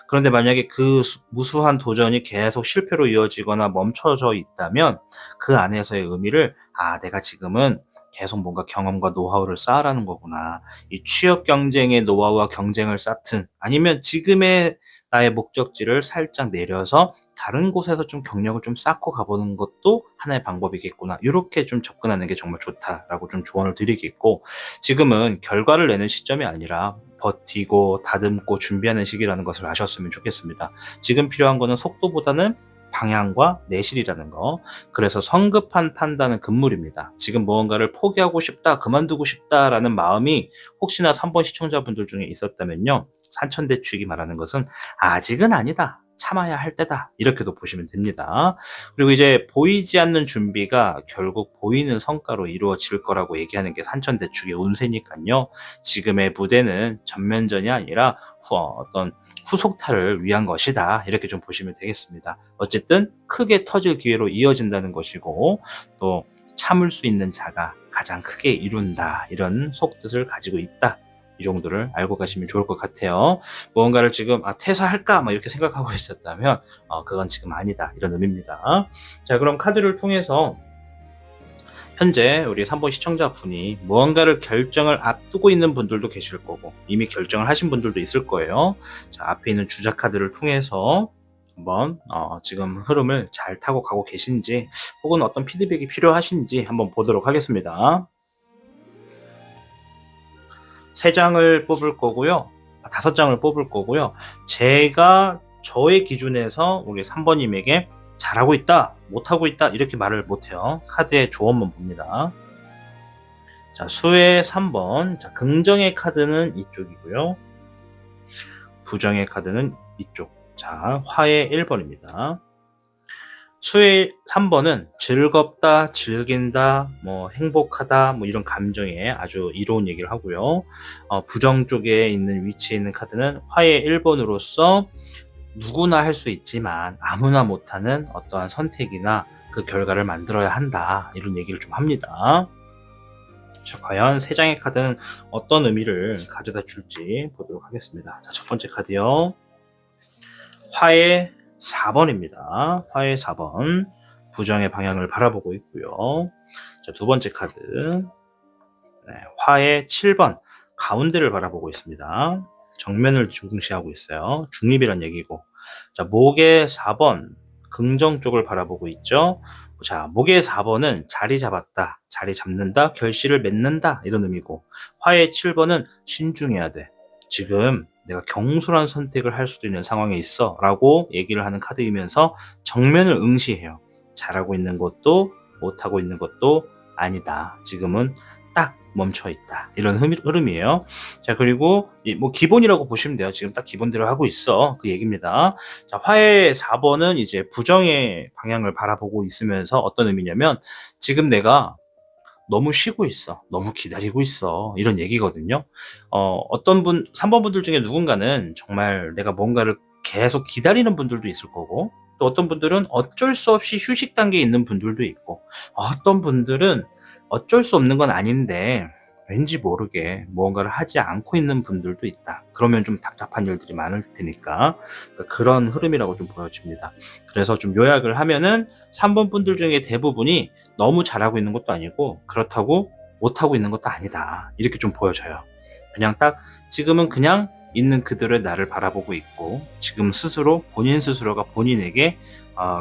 그런데 만약에 그 무수한 도전이 계속 실패로 이어지거나 멈춰져 있다면 그 안에서의 의미를, 내가 지금은 계속 뭔가 경험과 노하우를 쌓으라는 거구나. 이 취업 경쟁의 노하우와 경쟁을 쌓든, 아니면 지금의 나의 목적지를 살짝 내려서 다른 곳에서 좀 경력을 좀 쌓고 가보는 것도 하나의 방법이겠구나. 이렇게 좀 접근하는 게 정말 좋다라고 좀 조언을 드리겠고, 지금은 결과를 내는 시점이 아니라 버티고 다듬고 준비하는 시기라는 것을 아셨으면 좋겠습니다. 지금 필요한 거는 속도보다는 방향과 내실이라는 거. 그래서 성급한 판단은 금물입니다. 지금 무언가를 포기하고 싶다, 그만두고 싶다라는 마음이 혹시나 3번 시청자분들 중에 있었다면요, 산천대추기 말하는 것은 아직은 아니다, 참아야 할 때다, 이렇게도 보시면 됩니다. 그리고 이제 보이지 않는 준비가 결국 보이는 성과로 이루어질 거라고 얘기하는 게 산천대축의 운세니까요. 지금의 무대는 전면전이 아니라 어떤 후속타를 위한 것이다, 이렇게 좀 보시면 되겠습니다. 어쨌든 크게 터질 기회로 이어진다는 것이고, 또 참을 수 있는 자가 가장 크게 이룬다, 이런 속뜻을 가지고 있다, 이 정도를 알고 가시면 좋을 것 같아요. 무언가를 지금 퇴사할까 막 이렇게 생각하고 있었다면 그건 지금 아니다, 이런 의미입니다. 자, 그럼 카드를 통해서 현재 우리 3번 시청자분이 무언가를 결정을 앞두고 있는 분들도 계실 거고, 이미 결정을 하신 분들도 있을 거예요. 자, 앞에 있는 주자 카드를 통해서 한번 지금 흐름을 잘 타고 가고 계신지, 혹은 어떤 피드백이 필요하신지 한번 보도록 하겠습니다. 3장을 뽑을 거고요. 5장을 뽑을 거고요. 제가 저의 기준에서 우리 3번님에게 잘하고 있다, 못하고 있다, 이렇게 말을 못해요. 카드의 조언만 봅니다. 자, 수의 3번. 자, 긍정의 카드는 이쪽이고요. 부정의 카드는 이쪽. 자, 화의 1번입니다. 수의 3번은 즐겁다, 즐긴다, 뭐 행복하다, 뭐 이런 감정에 아주 이로운 얘기를 하고요. 부정 쪽에 있는 위치에 있는 카드는 화의 1번으로서 누구나 할 수 있지만 아무나 못하는 어떠한 선택이나 그 결과를 만들어야 한다, 이런 얘기를 좀 합니다. 자, 과연 3장의 카드는 어떤 의미를 가져다 줄지 보도록 하겠습니다. 자, 첫 번째 카드요. 화의 4번입니다. 화의 4번. 부정의 방향을 바라보고 있고요. 자, 두 번째 카드. 화의 7번. 가운데를 바라보고 있습니다. 정면을 중시하고 있어요. 중립이란 얘기고. 자, 목의 4번. 긍정 쪽을 바라보고 있죠. 자, 목의 4번은 자리 잡았다, 자리 잡는다, 결실을 맺는다, 이런 의미고, 화의 7번은 신중해야 돼. 지금 내가 경솔한 선택을 할 수도 있는 상황에 있어 라고 얘기를 하는 카드이면서 정면을 응시해요. 잘하고 있는 것도 못하고 있는 것도 아니다, 지금은 딱 멈춰 있다, 이런 흐름이에요. 자, 그리고 뭐 기본이라고 보시면 돼요. 지금 딱 기본대로 하고 있어, 그 얘기입니다. 자, 화의 4번은 이제 부정의 방향을 바라보고 있으면서 어떤 의미냐면, 지금 내가 너무 쉬고 있어, 너무 기다리고 있어, 이런 얘기거든요. 어떤 3번 분들 중에 누군가는 정말 내가 뭔가를 계속 기다리는 분들도 있을 거고, 또 어떤 분들은 어쩔 수 없이 휴식 단계에 있는 분들도 있고, 어떤 분들은 어쩔 수 없는 건 아닌데 왠지 모르게 무언가를 하지 않고 있는 분들도 있다. 그러면 좀 답답한 일들이 많을 테니까, 그러니까 그런 흐름이라고 좀 보여집니다. 그래서 좀 요약을 하면은 3번 분들 중에 대부분이 너무 잘하고 있는 것도 아니고 그렇다고 못하고 있는 것도 아니다, 이렇게 좀 보여져요. 그냥 딱 지금은 그냥 있는 그대로의 나를 바라보고 있고, 지금 스스로 본인 스스로가 본인에게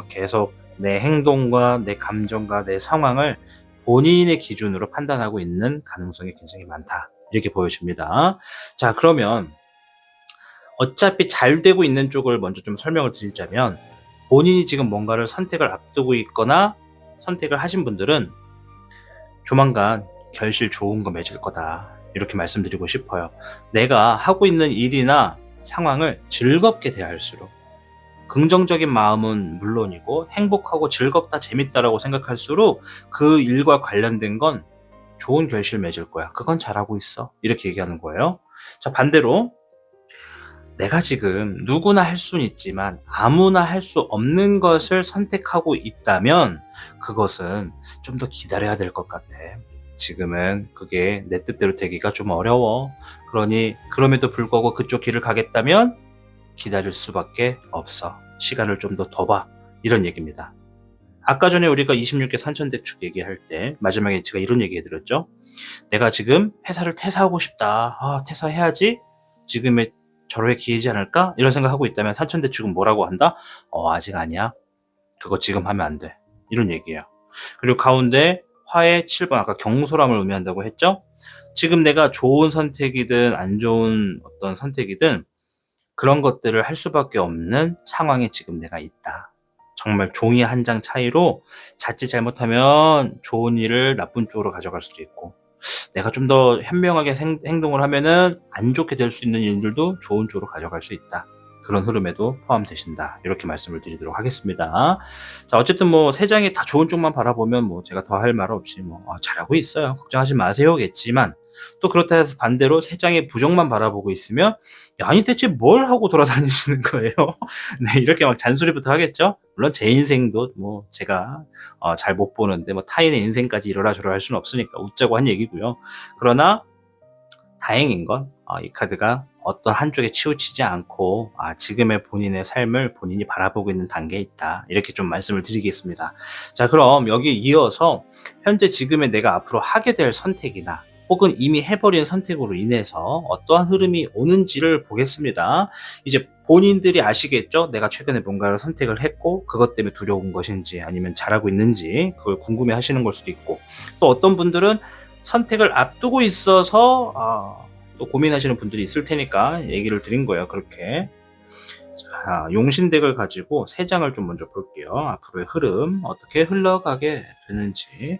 계속 내 행동과 내 감정과 내 상황을 본인의 기준으로 판단하고 있는 가능성이 굉장히 많다, 이렇게 보여집니다. 자, 그러면 어차피 잘 되고 있는 쪽을 먼저 좀 설명을 드리자면, 본인이 지금 뭔가를 선택을 앞두고 있거나 선택을 하신 분들은 조만간 결실 좋은 거 맺을 거다, 이렇게 말씀드리고 싶어요. 내가 하고 있는 일이나 상황을 즐겁게 대할수록, 긍정적인 마음은 물론이고 행복하고 즐겁다, 재밌다라고 생각할수록 그 일과 관련된 건 좋은 결실 맺을 거야. 그건 잘하고 있어. 이렇게 얘기하는 거예요. 자, 반대로 내가 지금 누구나 할 수는 있지만 아무나 할 수 없는 것을 선택하고 있다면 그것은 좀 더 기다려야 될 것 같아. 지금은 그게 내 뜻대로 되기가 좀 어려워. 그러니 그럼에도 불구하고 그쪽 길을 가겠다면 기다릴 수밖에 없어. 시간을 좀 더 봐. 이런 얘기입니다. 아까 전에 우리가 26개 산천대축 얘기할 때 마지막에 제가 이런 얘기 해드렸죠. 내가 지금 회사를 퇴사하고 싶다. 퇴사해야지. 지금의 절호에 기회지 않을까? 이런 생각하고 있다면 산천대축은 뭐라고 한다? 아직 아니야. 그거 지금 하면 안 돼. 이런 얘기예요. 그리고 가운데 화의 7번, 아까 경솔함을 의미한다고 했죠? 지금 내가 좋은 선택이든 안 좋은 어떤 선택이든 그런 것들을 할 수밖에 없는 상황에 지금 내가 있다. 정말 종이 한 장 차이로 자칫 잘못하면 좋은 일을 나쁜 쪽으로 가져갈 수도 있고, 내가 좀 더 현명하게 행동을 하면은 안 좋게 될 수 있는 일들도 좋은 쪽으로 가져갈 수 있다. 그런 흐름에도 포함되신다. 이렇게 말씀을 드리도록 하겠습니다. 자, 어쨌든 뭐 세 장이 다 좋은 쪽만 바라보면 뭐 제가 더 할 말 없이 잘하고 있어요. 걱정하지 마세요겠지만, 또 그렇다 해서 반대로 세 장의 부정만 바라보고 있으면 아니 대체 뭘 하고 돌아다니시는 거예요? 네, 이렇게 막 잔소리부터 하겠죠. 물론 제 인생도 뭐 제가 잘 못 보는데 뭐 타인의 인생까지 이러라 저러라 할 수는 없으니까 웃자고 한 얘기고요. 그러나 다행인 건 이 카드가 어떤 한쪽에 치우치지 않고 지금의 본인의 삶을 본인이 바라보고 있는 단계에 있다. 이렇게 좀 말씀을 드리겠습니다. 자, 그럼 여기 이어서 현재 지금의 내가 앞으로 하게 될 선택이나 혹은 이미 해버린 선택으로 인해서 어떠한 흐름이 오는지를 보겠습니다. 이제 본인들이 아시겠죠? 내가 최근에 뭔가를 선택을 했고 그것 때문에 두려운 것인지 아니면 잘하고 있는지 그걸 궁금해 하시는 걸 수도 있고, 또 어떤 분들은 선택을 앞두고 있어서 또 고민하시는 분들이 있을 테니까 얘기를 드린 거예요. 그렇게. 자, 용신덱을 가지고 세 장을 좀 먼저 볼게요. 앞으로의 흐름 어떻게 흘러가게 되는지.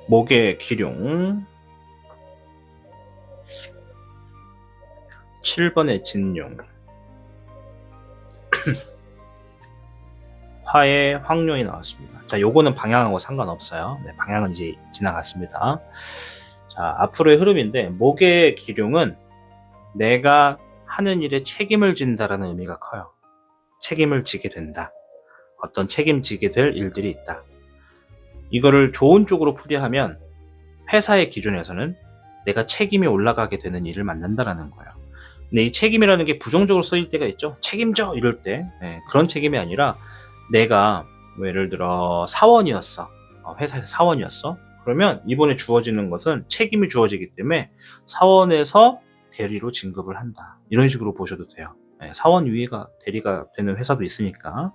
목의 기룡, 7번의 진룡, 화의 황룡이 나왔습니다. 자, 요거는 방향하고 상관없어요. 네, 방향은 이제 지나갔습니다. 자, 앞으로의 흐름인데, 목의 기룡은 내가 하는 일에 책임을 진다라는 의미가 커요. 책임을 지게 된다. 어떤 책임지게 될 일들이 있다. 이거를 좋은 쪽으로 풀이하면 회사의 기준에서는 내가 책임이 올라가게 되는 일을 만난다라는 거예요. 근데 이 책임이라는 게 부정적으로 쓰일 때가 있죠. 책임져! 이럴 때. 그런 책임이 아니라 내가 예를 들어 사원이었어. 회사에서 사원이었어. 그러면 이번에 주어지는 것은 책임이 주어지기 때문에 사원에서 대리로 진급을 한다. 이런 식으로 보셔도 돼요. 사원 위가 대리가 되는 회사도 있으니까.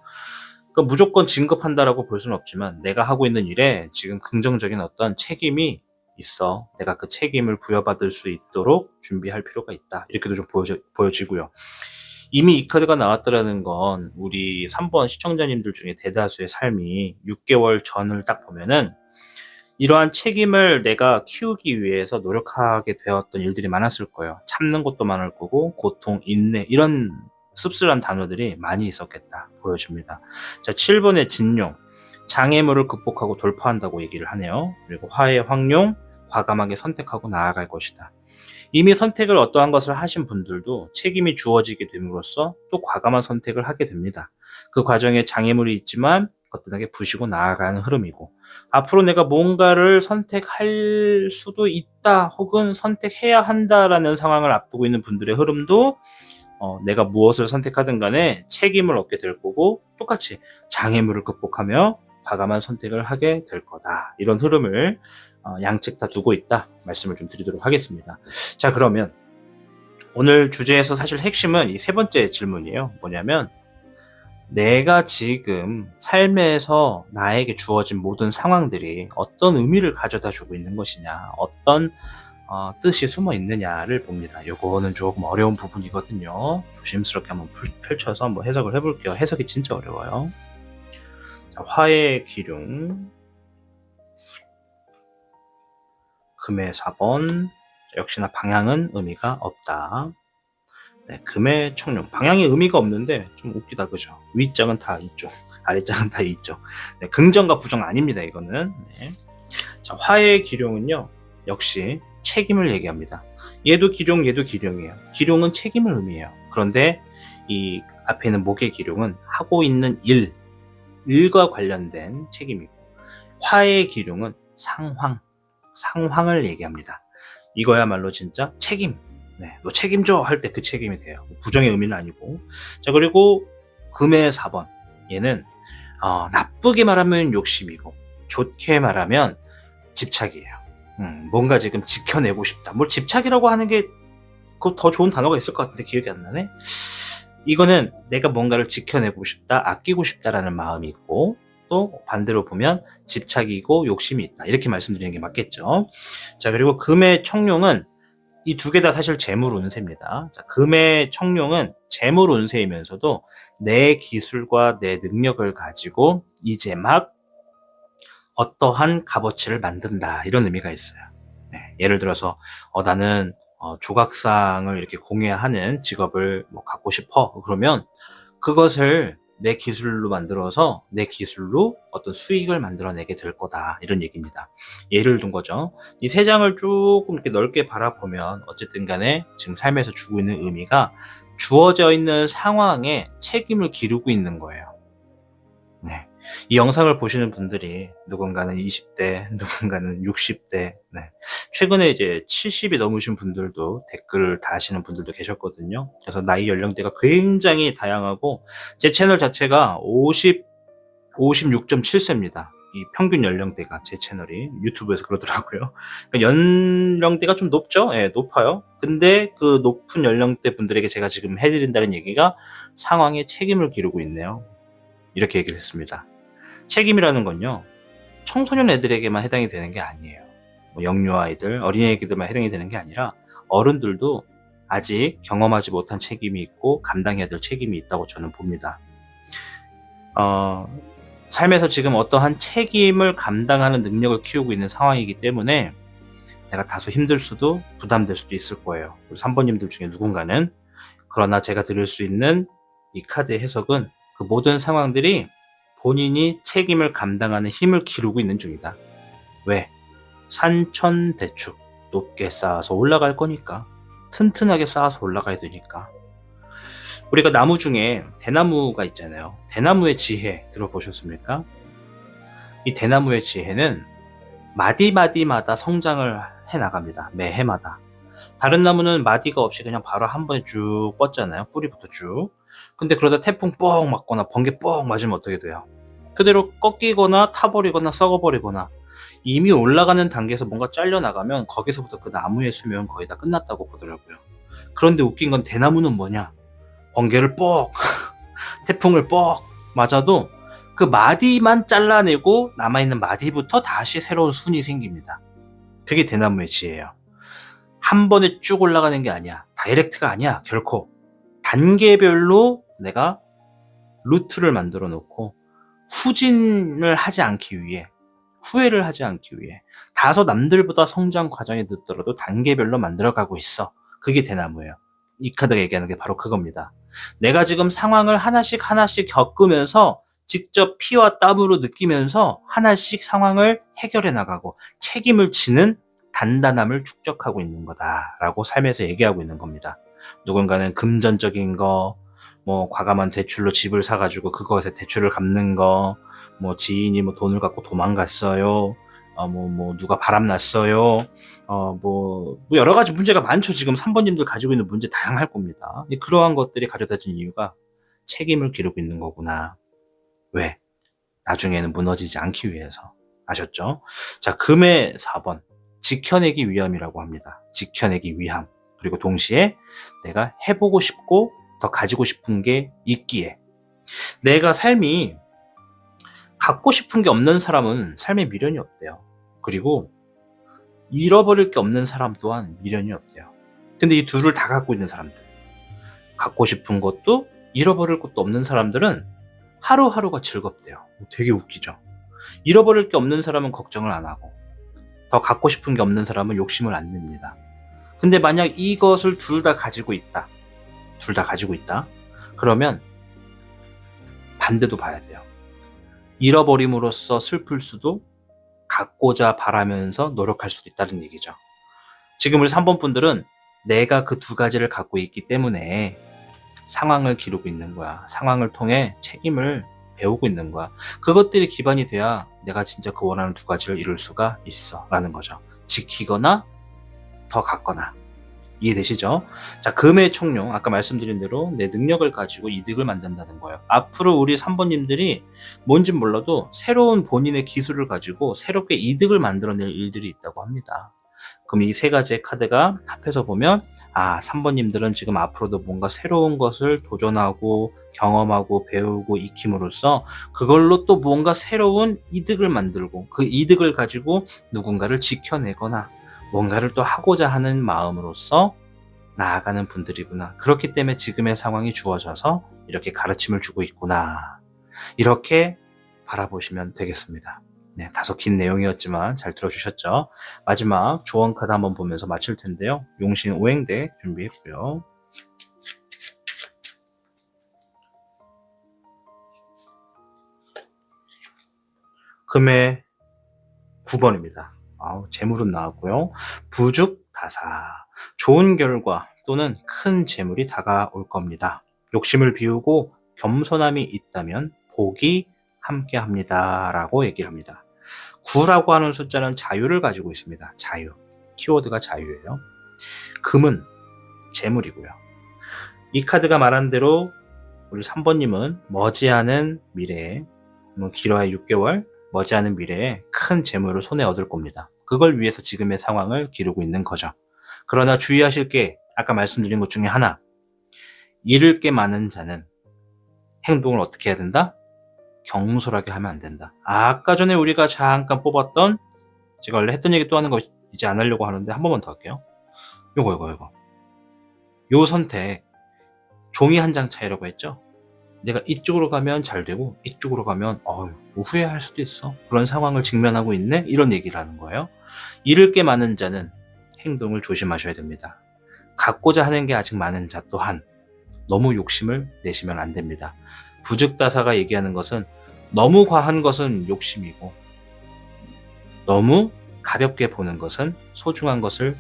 그러니까 무조건 진급한다라고 볼 수는 없지만 내가 하고 있는 일에 지금 긍정적인 어떤 책임이 있어. 내가 그 책임을 부여받을 수 있도록 준비할 필요가 있다. 이렇게도 좀 보여지고요. 이미 이 카드가 나왔다라는 건 우리 3번 시청자님들 중에 대다수의 삶이 6개월 전을 딱 보면은 이러한 책임을 내가 키우기 위해서 노력하게 되었던 일들이 많았을 거예요. 참는 것도 많을 거고 고통, 인내 이런 씁쓸한 단어들이 많이 있었겠다 보여집니다. 자, 7번의 진룡, 장애물을 극복하고 돌파한다고 얘기를 하네요. 그리고 화의 황룡, 과감하게 선택하고 나아갈 것이다. 이미 선택을 어떠한 것을 하신 분들도 책임이 주어지게 됨으로써 또 과감한 선택을 하게 됩니다. 그 과정에 장애물이 있지만 거뜬하게 부시고 나아가는 흐름이고, 앞으로 내가 뭔가를 선택할 수도 있다 혹은 선택해야 한다라는 상황을 앞두고 있는 분들의 흐름도 내가 무엇을 선택하든 간에 책임을 얻게 될 거고 똑같이 장애물을 극복하며 과감한 선택을 하게 될 거다. 이런 흐름을 양측 다 두고 있다 말씀을 좀 드리도록 하겠습니다. 자, 그러면 오늘 주제에서 사실 핵심은 이 세 번째 질문이에요. 뭐냐면 내가 지금 삶에서 나에게 주어진 모든 상황들이 어떤 의미를 가져다 주고 있는 것이냐, 어떤 뜻이 숨어 있느냐를 봅니다. 요거는 조금 어려운 부분이거든요. 조심스럽게 한번 펼쳐서 한번 해석을 해볼게요. 해석이 진짜 어려워요. 자, 화의 기룡, 금의 4번. 역시나 방향은 의미가 없다. 네, 금의 청룡. 방향이 의미가 없는데 좀 웃기다, 그죠? 윗장은 다 이쪽, 아랫장은 다 이쪽. 네, 긍정과 부정 아닙니다, 이거는. 네. 자, 화의 기룡은요, 역시 책임을 얘기합니다. 얘도 기룡, 얘도 기룡이에요. 기룡은 책임을 의미해요. 그런데 이 앞에 있는 목의 기룡은 하고 있는 일과 관련된 책임이고, 화의 기룡은 상황을 얘기합니다. 이거야말로 진짜 책임. 네, 너 책임져 할 때 그 책임이 돼요. 부정의 의미는 아니고. 자, 그리고 금의 4번. 얘는 나쁘게 말하면 욕심이고 좋게 말하면 집착이에요. 뭔가 지금 지켜내고 싶다. 뭘 집착이라고 하는 게 그 더 좋은 단어가 있을 것 같은데 기억이 안 나네. 이거는 내가 뭔가를 지켜내고 싶다, 아끼고 싶다라는 마음이 있고, 또 반대로 보면 집착이고 욕심이 있다. 이렇게 말씀드리는 게 맞겠죠. 자, 그리고 금의 청룡은 이 두 개 다 사실 재물 운세입니다. 자, 금의 청룡은 재물 운세이면서도 내 기술과 내 능력을 가지고 이제 막 어떠한 값어치를 만든다. 이런 의미가 있어요. 네, 예를 들어서 나는 조각상을 이렇게 공예하는 직업을 갖고 싶어. 그러면 그것을 내 기술로 만들어서 내 기술로 어떤 수익을 만들어내게 될 거다. 이런 얘기입니다. 예를 든 거죠. 이 세 장을 조금 이렇게 넓게 바라보면 어쨌든 간에 지금 삶에서 주고 있는 의미가 주어져 있는 상황에 책임을 기르고 있는 거예요. 네. 이 영상을 보시는 분들이 누군가는 20대, 누군가는 60대, 네. 최근에 이제 70이 넘으신 분들도 댓글을 다시는 분들도 계셨거든요. 그래서 나이 연령대가 굉장히 다양하고 제 채널 자체가 56.7세입니다. 이 평균 연령대가 제 채널이 유튜브에서 그러더라고요. 그러니까 연령대가 좀 높죠? 예, 높아요. 근데 그 높은 연령대 분들에게 제가 지금 해드린다는 얘기가 상황에 책임을 기르고 있네요. 이렇게 얘기를 했습니다. 책임이라는 건요, 청소년 애들에게만 해당이 되는 게 아니에요. 영유 아이들, 어린애기들만 해당이 되는 게 아니라 어른들도 아직 경험하지 못한 책임이 있고 감당해야 될 책임이 있다고 저는 봅니다. 삶에서 지금 어떠한 책임을 감당하는 능력을 키우고 있는 상황이기 때문에 내가 다소 힘들 수도 부담될 수도 있을 거예요. 우리 3번님들 중에 누군가는. 그러나 제가 드릴 수 있는 이 카드의 해석은 그 모든 상황들이 본인이 책임을 감당하는 힘을 기르고 있는 중이다. 왜? 산천대축. 높게 쌓아서 올라갈 거니까. 튼튼하게 쌓아서 올라가야 되니까. 우리가 나무 중에 대나무가 있잖아요. 대나무의 지혜 들어보셨습니까? 이 대나무의 지혜는 마디마디마다 성장을 해나갑니다. 매 해마다. 다른 나무는 마디가 없이 그냥 바로 한 번에 쭉 뻗잖아요. 뿌리부터 쭉. 근데 그러다 태풍 뻥 맞거나 번개 뻥 맞으면 어떻게 돼요? 그대로 꺾이거나 타버리거나 썩어버리거나 이미 올라가는 단계에서 뭔가 잘려나가면 거기서부터 그 나무의 수명은 거의 다 끝났다고 보더라고요. 그런데 웃긴 건 대나무는 뭐냐? 번개를 뻑, 태풍을 뻑 맞아도 그 마디만 잘라내고 남아있는 마디부터 다시 새로운 순이 생깁니다. 그게 대나무의 지혜예요. 한 번에 쭉 올라가는 게 아니야. 다이렉트가 아니야. 결코. 단계별로 내가 루트를 만들어 놓고 후진을 하지 않기 위해, 후회를 하지 않기 위해 다소 남들보다 성장 과정이 늦더라도 단계별로 만들어가고 있어. 그게 대나무예요. 이 카드가 얘기하는 게 바로 그겁니다. 내가 지금 상황을 하나씩 겪으면서 직접 피와 땀으로 느끼면서 하나씩 상황을 해결해 나가고 책임을 지는 단단함을 축적하고 있는 거다라고 삶에서 얘기하고 있는 겁니다. 누군가는 금전적인 거, 과감한 대출로 집을 사가지고 그것에 대출을 갚는 거, 지인이 돈을 갖고 도망갔어요. 누가 바람났어요. 여러 가지 문제가 많죠. 지금 3번님들 가지고 있는 문제 다양할 겁니다. 그러한 것들이 가져다 준 이유가 책임을 기르고 있는 거구나. 왜? 나중에는 무너지지 않기 위해서. 아셨죠? 자, 금의 4번. 지켜내기 위함이라고 합니다. 지켜내기 위함. 그리고 동시에 내가 해보고 싶고 더 가지고 싶은 게 있기에. 내가 삶이 갖고 싶은 게 없는 사람은 삶에 미련이 없대요. 그리고 잃어버릴 게 없는 사람 또한 미련이 없대요. 근데 이 둘을 다 갖고 있는 사람들, 갖고 싶은 것도 잃어버릴 것도 없는 사람들은 하루하루가 즐겁대요. 되게 웃기죠. 잃어버릴 게 없는 사람은 걱정을 안 하고 더 갖고 싶은 게 없는 사람은 욕심을 안 냅니다. 근데 만약 이것을 둘 다 가지고 있다. 둘 다 가지고 있다. 그러면 반대도 봐야 돼요. 잃어버림으로써 슬플 수도 갖고자 바라면서 노력할 수도 있다는 얘기죠. 지금 우리 3번 분들은 내가 그 두 가지를 갖고 있기 때문에 상황을 기르고 있는 거야. 상황을 통해 책임을 배우고 있는 거야. 그것들이 기반이 돼야 내가 진짜 그 원하는 두 가지를 이룰 수가 있어 라는 거죠. 지키거나 더 갖거나. 이해되시죠? 자, 금의 총룡, 아까 말씀드린 대로 내 능력을 가지고 이득을 만든다는 거예요. 앞으로 우리 3번님들이 뭔진 몰라도 새로운 본인의 기술을 가지고 새롭게 이득을 만들어낼 일들이 있다고 합니다. 그럼 이 세 가지의 카드가 합해서 보면 3번님들은 지금 앞으로도 뭔가 새로운 것을 도전하고 경험하고 배우고 익힘으로써 그걸로 또 뭔가 새로운 이득을 만들고 그 이득을 가지고 누군가를 지켜내거나 뭔가를 또 하고자 하는 마음으로써 나아가는 분들이구나. 그렇기 때문에 지금의 상황이 주어져서 이렇게 가르침을 주고 있구나. 이렇게 바라보시면 되겠습니다. 네, 다소 긴 내용이었지만 잘 들어주셨죠? 마지막 조언 카드 한번 보면서 마칠 텐데요. 용신 오행덱 준비했고요. 금의 9번입니다. 재물은 나왔고요. 부죽다사, 좋은 결과 또는 큰 재물이 다가올 겁니다. 욕심을 비우고 겸손함이 있다면 복이 함께합니다 라고 얘기를 합니다. 9라고 하는 숫자는 자유를 가지고 있습니다. 자유, 키워드가 자유예요. 금은 재물이고요. 이 카드가 말한 대로 우리 3번님은 머지않은 미래에, 길어야 6개월, 머지않은 미래에 큰 재물을 손에 얻을 겁니다. 그걸 위해서 지금의 상황을 기르고 있는 거죠. 그러나 주의하실 게 아까 말씀드린 것 중에 하나, 잃을 게 많은 자는 행동을 어떻게 해야 된다? 경솔하게 하면 안 된다. 아까 전에 우리가 잠깐 뽑았던, 제가 원래 했던 얘기 또 하는 거 이제 안 하려고 하는데 한 번만 더 할게요. 요거. 요 선택, 종이 한 장 차이라고 했죠? 내가 이쪽으로 가면 잘 되고 이쪽으로 가면 후회할 수도 있어. 그런 상황을 직면하고 있네? 이런 얘기를 하는 거예요. 잃을 게 많은 자는 행동을 조심하셔야 됩니다. 갖고자 하는 게 아직 많은 자 또한 너무 욕심을 내시면 안 됩니다. 부죽다사가 얘기하는 것은 너무 과한 것은 욕심이고 너무 가볍게 보는 것은 소중한 것을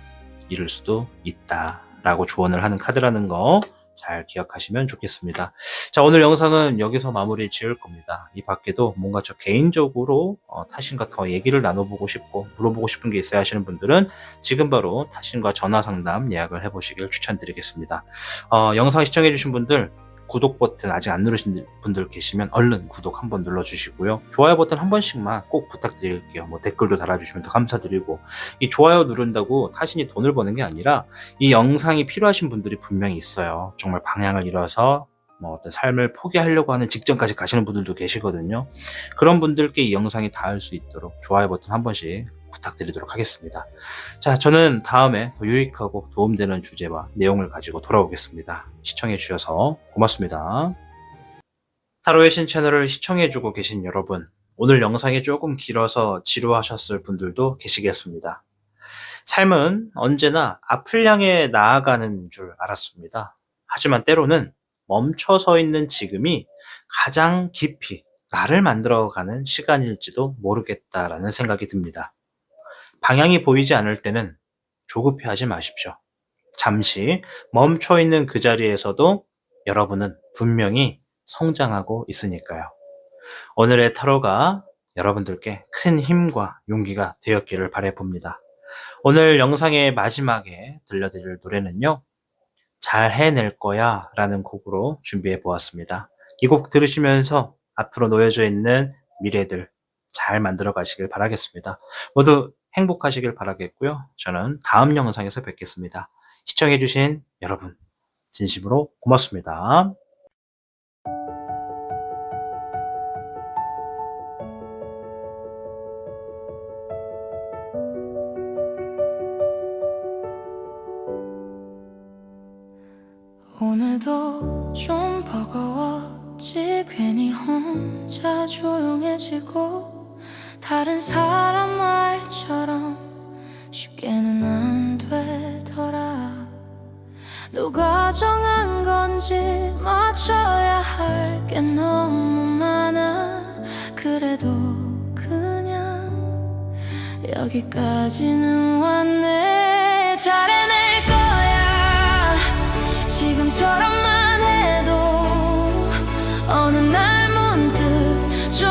잃을 수도 있다라고 조언을 하는 카드라는 거 잘 기억하시면 좋겠습니다. 자, 오늘 영상은 여기서 마무리 지을 겁니다. 이 밖에도 뭔가 저 개인적으로 타신과 더 얘기를 나눠보고 싶고 물어보고 싶은 게 있어야 하시는 분들은 지금 바로 타신과 전화 상담 예약을 해보시길 추천드리겠습니다. 영상 시청해주신 분들 구독 버튼 아직 안 누르신 분들 계시면 얼른 구독 한번 눌러주시고요. 좋아요 버튼 한 번씩만 꼭 부탁드릴게요. 댓글도 달아주시면 더 감사드리고, 이 좋아요 누른다고 타신이 돈을 버는 게 아니라 이 영상이 필요하신 분들이 분명히 있어요. 정말 방향을 잃어서 어떤 삶을 포기하려고 하는 직전까지 가시는 분들도 계시거든요. 그런 분들께 이 영상이 닿을 수 있도록 좋아요 버튼 한 번씩 부탁드리도록 하겠습니다. 자, 저는 다음에 더 유익하고 도움되는 주제와 내용을 가지고 돌아오겠습니다. 시청해 주셔서 고맙습니다. 타로의 신 채널을 시청해주고 계신 여러분, 오늘 영상이 조금 길어서 지루하셨을 분들도 계시겠습니다. 삶은 언제나 앞을 향해 나아가는 줄 알았습니다. 하지만 때로는 멈춰서 있는 지금이 가장 깊이 나를 만들어가는 시간일지도 모르겠다라는 생각이 듭니다. 방향이 보이지 않을 때는 조급해하지 마십시오. 잠시 멈춰 있는 그 자리에서도 여러분은 분명히 성장하고 있으니까요. 오늘의 타로가 여러분들께 큰 힘과 용기가 되었기를 바라봅니다. 오늘 영상의 마지막에 들려드릴 노래는요, 잘 해낼 거야 라는 곡으로 준비해 보았습니다. 이 곡 들으시면서 앞으로 놓여져 있는 미래들 잘 만들어 가시길 바라겠습니다. 모두 행복하시길 바라겠고요. 저는 다음 영상에서 뵙겠습니다. 시청해주신 여러분, 진심으로 고맙습니다. 오늘도 좀 버거웠지. 괜히 혼자 조용해지고 다른 사람 말처럼 쉽게는 안 되더라. 누가 정한 건지 맞춰야 할 게 너무 많아. 그래도 그냥 여기까지는 왔네. 잘해낼 거야. 지금처럼만 해도 어느 날 문득 좀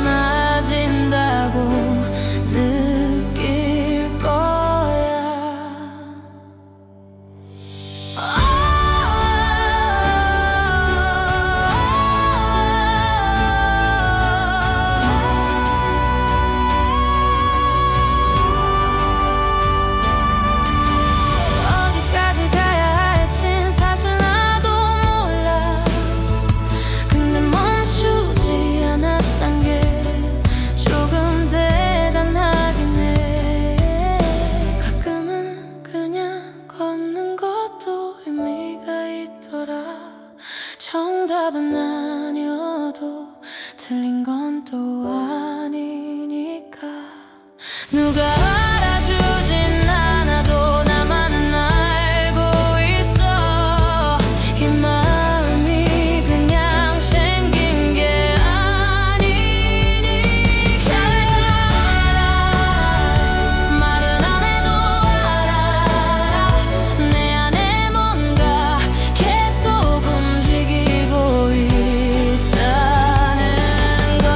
나아진다고 느낄 거야. 어디까지 가야 할진 사실 나도 몰라. 근데 멈추지 않았단 게 조금 대단하긴 해. 가끔은 그냥 걷는 것도 의미가 있더라. 정답은 아니어도 틀린 건 또 아니니까. 누가 알아주진 않아도 나만은 알고 있어. 이 마음이 그냥 생긴 게 아니니. 잘 알아. 말은 안 해도 알아. 내 안에 뭔가 계속 움직이고 있다는 걸.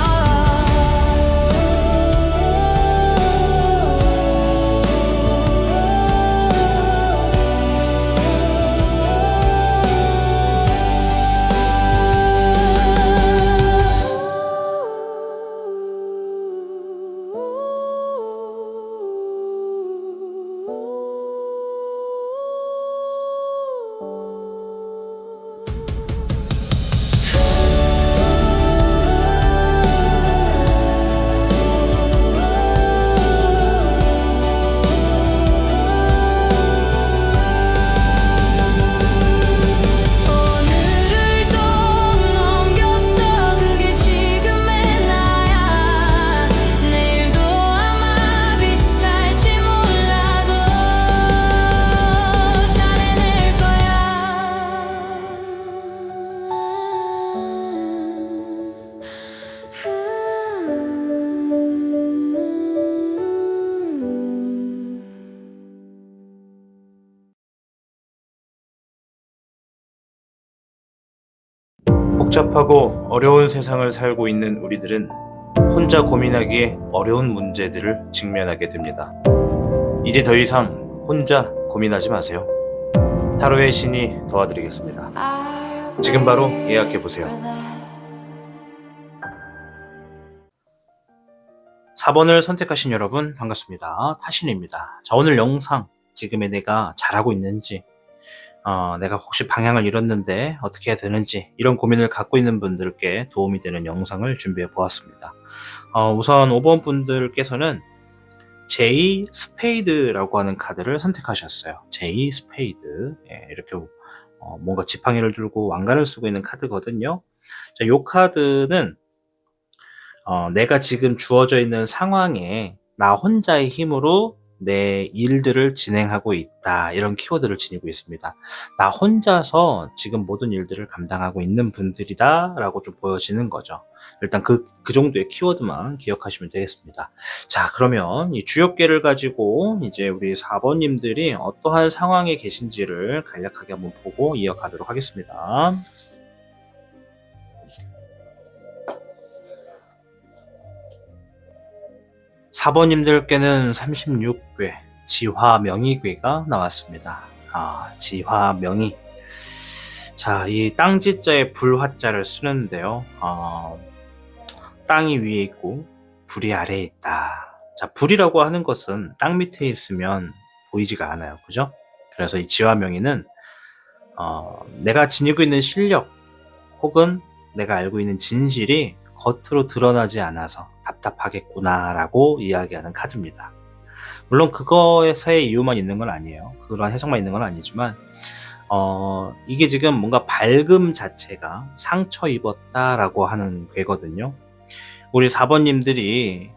오늘을 또 넘겼어. 그게 지금의 나야. 내일도 아마 비슷할지 몰라도 잘해낼 거야. 복잡하고 어려운 세상을 살고 있는 우리들은 혼자 고민하기에 어려운 문제들을 직면하게 됩니다. 이제 더 이상 혼자 고민하지 마세요. 타로의 신이 도와드리겠습니다. 지금 바로 예약해보세요. 4번을 선택하신 여러분 반갑습니다. 타신입니다. 자, 오늘 영상 지금의 내가 잘하고 있는지, 내가 혹시 방향을 잃었는데 어떻게 해야 되는지 이런 고민을 갖고 있는 분들께 도움이 되는 영상을 준비해 보았습니다. 우선 5번 분들께서는 제이 스페이드라고 하는 카드를 선택하셨어요. 제이 스페이드. 예, 이렇게 뭔가 지팡이를 들고 왕관을 쓰고 있는 카드거든요. 자, 이 카드는 내가 지금 주어져 있는 상황에 나 혼자의 힘으로 내 일들을 진행하고 있다, 이런 키워드를 지니고 있습니다. 나 혼자서 지금 모든 일들을 감당하고 있는 분들이다 라고 좀 보여지는 거죠. 일단 그 정도의 키워드만 기억하시면 되겠습니다. 자, 그러면 이 주역계를 가지고 이제 우리 4번님들이 어떠한 상황에 계신지를 간략하게 한번 보고 이어가도록 하겠습니다. 사번님들께는 36괴 지화명의괴가 나왔습니다. 지화명의. 자, 이 땅지자에 불화자를 쓰는데요. 땅이 위에 있고 불이 아래에 있다. 자, 불이라고 하는 것은 땅 밑에 있으면 보이지가 않아요. 그죠? 그래서 이 지화명의는 내가 지니고 있는 실력 혹은 내가 알고 있는 진실이 겉으로 드러나지 않아서 답답하겠구나라고 이야기하는 카드입니다. 물론 그거에서의 이유만 있는 건 아니에요. 그런 해석만 있는 건 아니지만 이게 지금 뭔가 밝음 자체가 상처 입었다라고 하는 괴거든요. 우리 4번님들이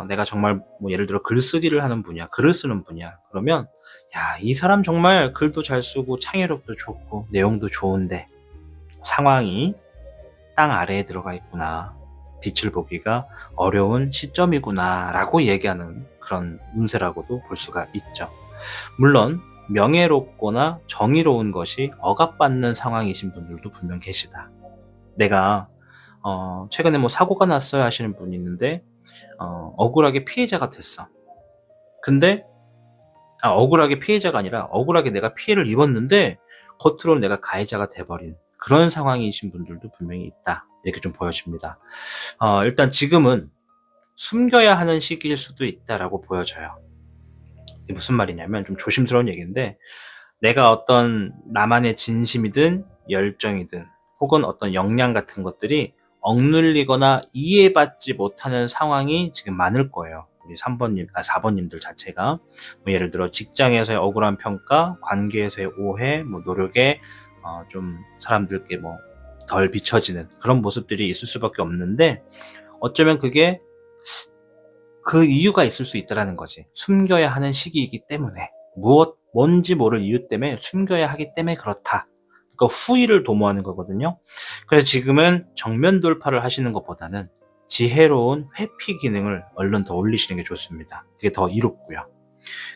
내가 정말 뭐 예를 들어 글쓰기를 하는 분이야, 글을 쓰는 분이야. 그러면 야, 이 사람 정말 글도 잘 쓰고 창의력도 좋고 내용도 좋은데 상황이 땅 아래에 들어가 있구나. 빛을 보기가 어려운 시점이구나 라고 얘기하는 그런 운세라고도 볼 수가 있죠. 물론 명예롭거나 정의로운 것이 억압받는 상황이신 분들도 분명 계시다. 내가 최근에 뭐 사고가 났어요 하시는 분이 있는데 억울하게 피해자가 됐어. 근데 억울하게 피해자가 아니라 억울하게 내가 피해를 입었는데 겉으로는 내가 가해자가 돼버린 그런 상황이신 분들도 분명히 있다. 이렇게 좀 보여집니다. 일단 지금은 숨겨야 하는 시기일 수도 있다라고 보여져요. 이게 무슨 말이냐면 좀 조심스러운 얘기인데 내가 어떤 나만의 진심이든 열정이든 혹은 어떤 역량 같은 것들이 억눌리거나 이해받지 못하는 상황이 지금 많을 거예요. 우리 4번님들 자체가 뭐 예를 들어 직장에서의 억울한 평가, 관계에서의 오해, 뭐 노력에 좀 사람들께 뭐 덜 비춰지는 그런 모습들이 있을 수밖에 없는데 어쩌면 그게 그 이유가 있을 수 있다라는 거지. 숨겨야 하는 시기이기 때문에 뭔지 모를 이유 때문에 숨겨야 하기 때문에 그렇다. 그러니까 후회를 도모하는 거거든요. 그래서 지금은 정면 돌파를 하시는 것보다는 지혜로운 회피 기능을 얼른 더 올리시는 게 좋습니다. 그게 더 이롭고요.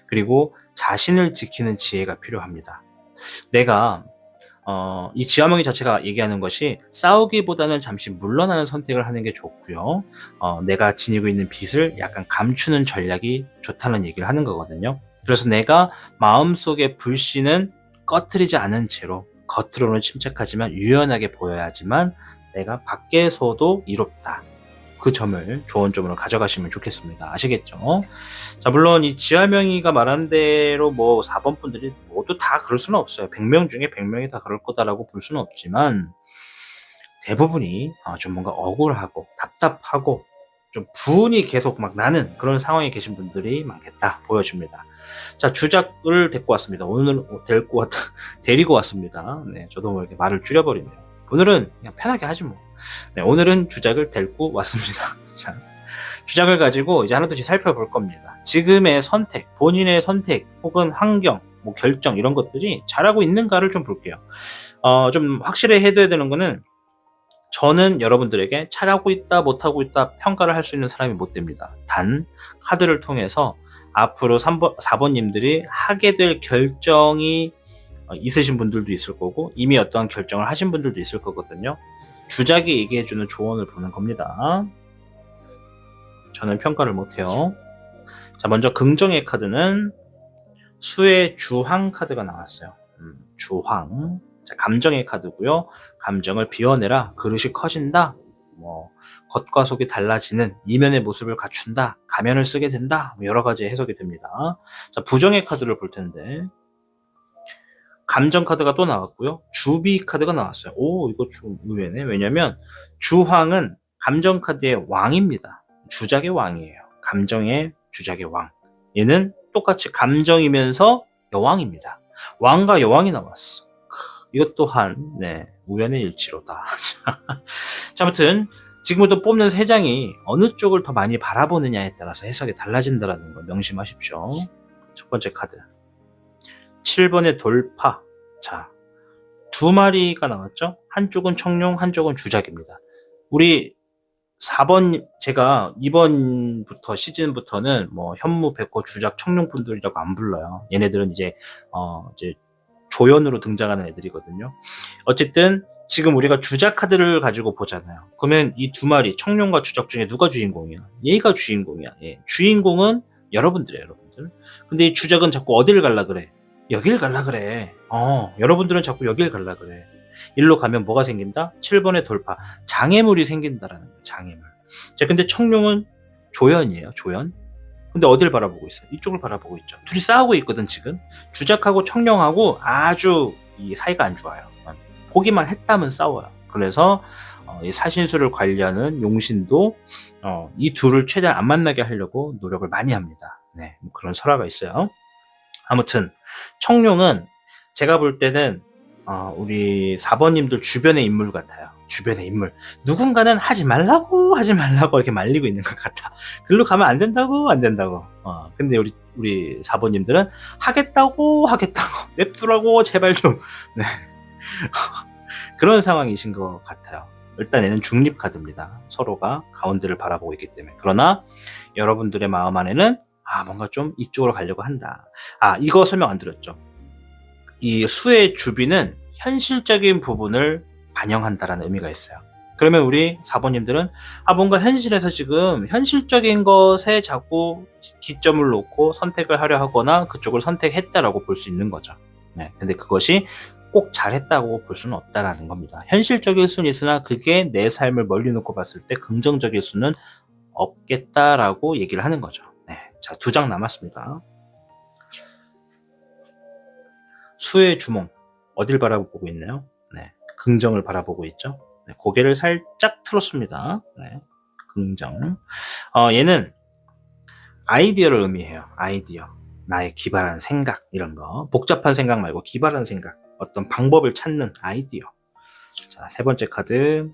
그리고 자신을 지키는 지혜가 필요합니다. 내가 이 지화명의 자체가 얘기하는 것이 싸우기보다는 잠시 물러나는 선택을 하는 게 좋고요. 내가 지니고 있는 빚을 약간 감추는 전략이 좋다는 얘기를 하는 거거든요. 그래서 내가 마음속의 불신은 꺼트리지 않은 채로 겉으로는 침착하지만 유연하게 보여야지만 내가 밖에서도 이롭다. 그 점을 좋은 점으로 가져가시면 좋겠습니다. 아시겠죠? 자, 물론 이 지하명의가 말한 대로 뭐 4번 분들이 모두 다 그럴 수는 없어요. 100명 중에 100명이 다 그럴 거다라고 볼 수는 없지만 대부분이 좀 뭔가 억울하고 답답하고 좀 분이 계속 막 나는 그런 상황에 계신 분들이 많겠다 보여집니다. 자, 주작을 데리고 왔습니다. 오늘은 데리고 왔습니다. 네, 저도 뭐 이렇게 말을 줄여버리네요. 오늘은 그냥 편하게 하지 뭐. 네, 오늘은 주작을 데리고 왔습니다. 자, 주작을 가지고 이제 하나둘씩 살펴볼 겁니다. 지금의 선택, 본인의 선택 혹은 환경, 뭐 결정 이런 것들이 잘하고 있는가를 좀 볼게요. 좀 확실히 해둬야 되는 거는 저는 여러분들에게 잘하고 있다 못하고 있다 평가를 할 수 있는 사람이 못 됩니다. 단 카드를 통해서 앞으로 4번님들이 하게 될 결정이 있으신 분들도 있을 거고 이미 어떠한 결정을 하신 분들도 있을 거거든요. 주작이 얘기해주는 조언을 보는 겁니다. 저는 평가를 못해요. 자, 먼저 긍정의 카드는 수의 주황 카드가 나왔어요. 주황. 자, 감정의 카드고요. 감정을 비워내라. 그릇이 커진다. 뭐 겉과 속이 달라지는 이면의 모습을 갖춘다. 가면을 쓰게 된다. 뭐 여러 가지 해석이 됩니다. 자, 부정의 카드를 볼 텐데 감정 카드가 또 나왔고요. 주비 카드가 나왔어요. 오, 이거 좀 의외네. 왜냐면 주황은 감정 카드의 왕입니다. 주작의 왕이에요. 감정의 주작의 왕. 얘는 똑같이 감정이면서 여왕입니다. 왕과 여왕이 나왔어. 이것 또한 우연의 일치로다. 자, 아무튼 지금부터 뽑는 3장이 어느 쪽을 더 많이 바라보느냐에 따라서 해석이 달라진다는 걸 명심하십시오. 첫 번째 카드 7번의 돌파. 자, 2마리가 나왔죠? 한쪽은 청룡, 한쪽은 주작입니다. 우리 4번, 제가 이번부터 시즌부터는 뭐 현무, 백호, 주작, 청룡 분들이라고 안 불러요. 얘네들은 이제 조연으로 등장하는 애들이거든요. 어쨌든 지금 우리가 주작 카드를 가지고 보잖아요. 그러면 이 2마리 청룡과 주작 중에 누가 주인공이야? 얘가 주인공이야. 예. 주인공은 여러분들이에요, 여러분들. 근데 이 주작은 자꾸 어딜 갈라 그래? 여길 갈라 그래. 여러분들은 자꾸 여길 갈라 그래. 일로 가면 뭐가 생긴다? 7번의 돌파. 장애물이 생긴다라는 거예요. 장애물. 자, 근데 청룡은 조연이에요. 조연. 근데 어딜 바라보고 있어요? 이쪽을 바라보고 있죠. 둘이 싸우고 있거든, 지금. 주작하고 청룡하고 아주 이 사이가 안 좋아요. 보기만 했다면 싸워요. 그래서 이 사신수를 관리하는 용신도 이 둘을 최대한 안 만나게 하려고 노력을 많이 합니다. 네, 뭐 그런 설화가 있어요. 아무튼 청룡은 제가 볼 때는 우리 4번님들 주변의 인물 같아요. 주변의 인물. 누군가는 하지 말라고 이렇게 말리고 있는 것 같아. 글로 가면 안 된다고. 근데 우리 4번님들은 하겠다고 냅두라고 제발 좀. 네. 그런 상황이신 것 같아요. 일단 얘는 중립 카드입니다. 서로가 가운데를 바라보고 있기 때문에. 그러나 여러분들의 마음 안에는 뭔가 좀 이쪽으로 가려고 한다. 이거 설명 안 드렸죠. 이 수의 주비는 현실적인 부분을 반영한다라는 의미가 있어요. 그러면 우리 4번님들은 뭔가 현실에서 지금 현실적인 것에 자꾸 기점을 놓고 선택을 하려 하거나 그쪽을 선택했다라고 볼 수 있는 거죠. 네, 근데 그것이 꼭 잘했다고 볼 수는 없다라는 겁니다. 현실적일 수는 있으나 그게 내 삶을 멀리 놓고 봤을 때 긍정적일 수는 없겠다라고 얘기를 하는 거죠. 네, 자, 2장 남았습니다. 수의 주몽 어딜 바라보고 있나요? 네, 긍정을 바라보고 있죠. 네, 고개를 살짝 틀었습니다. 네, 긍정. 얘는 아이디어를 의미해요. 아이디어, 나의 기발한 생각, 이런 거. 복잡한 생각 말고 기발한 생각, 어떤 방법을 찾는 아이디어. 자, 3번째 카드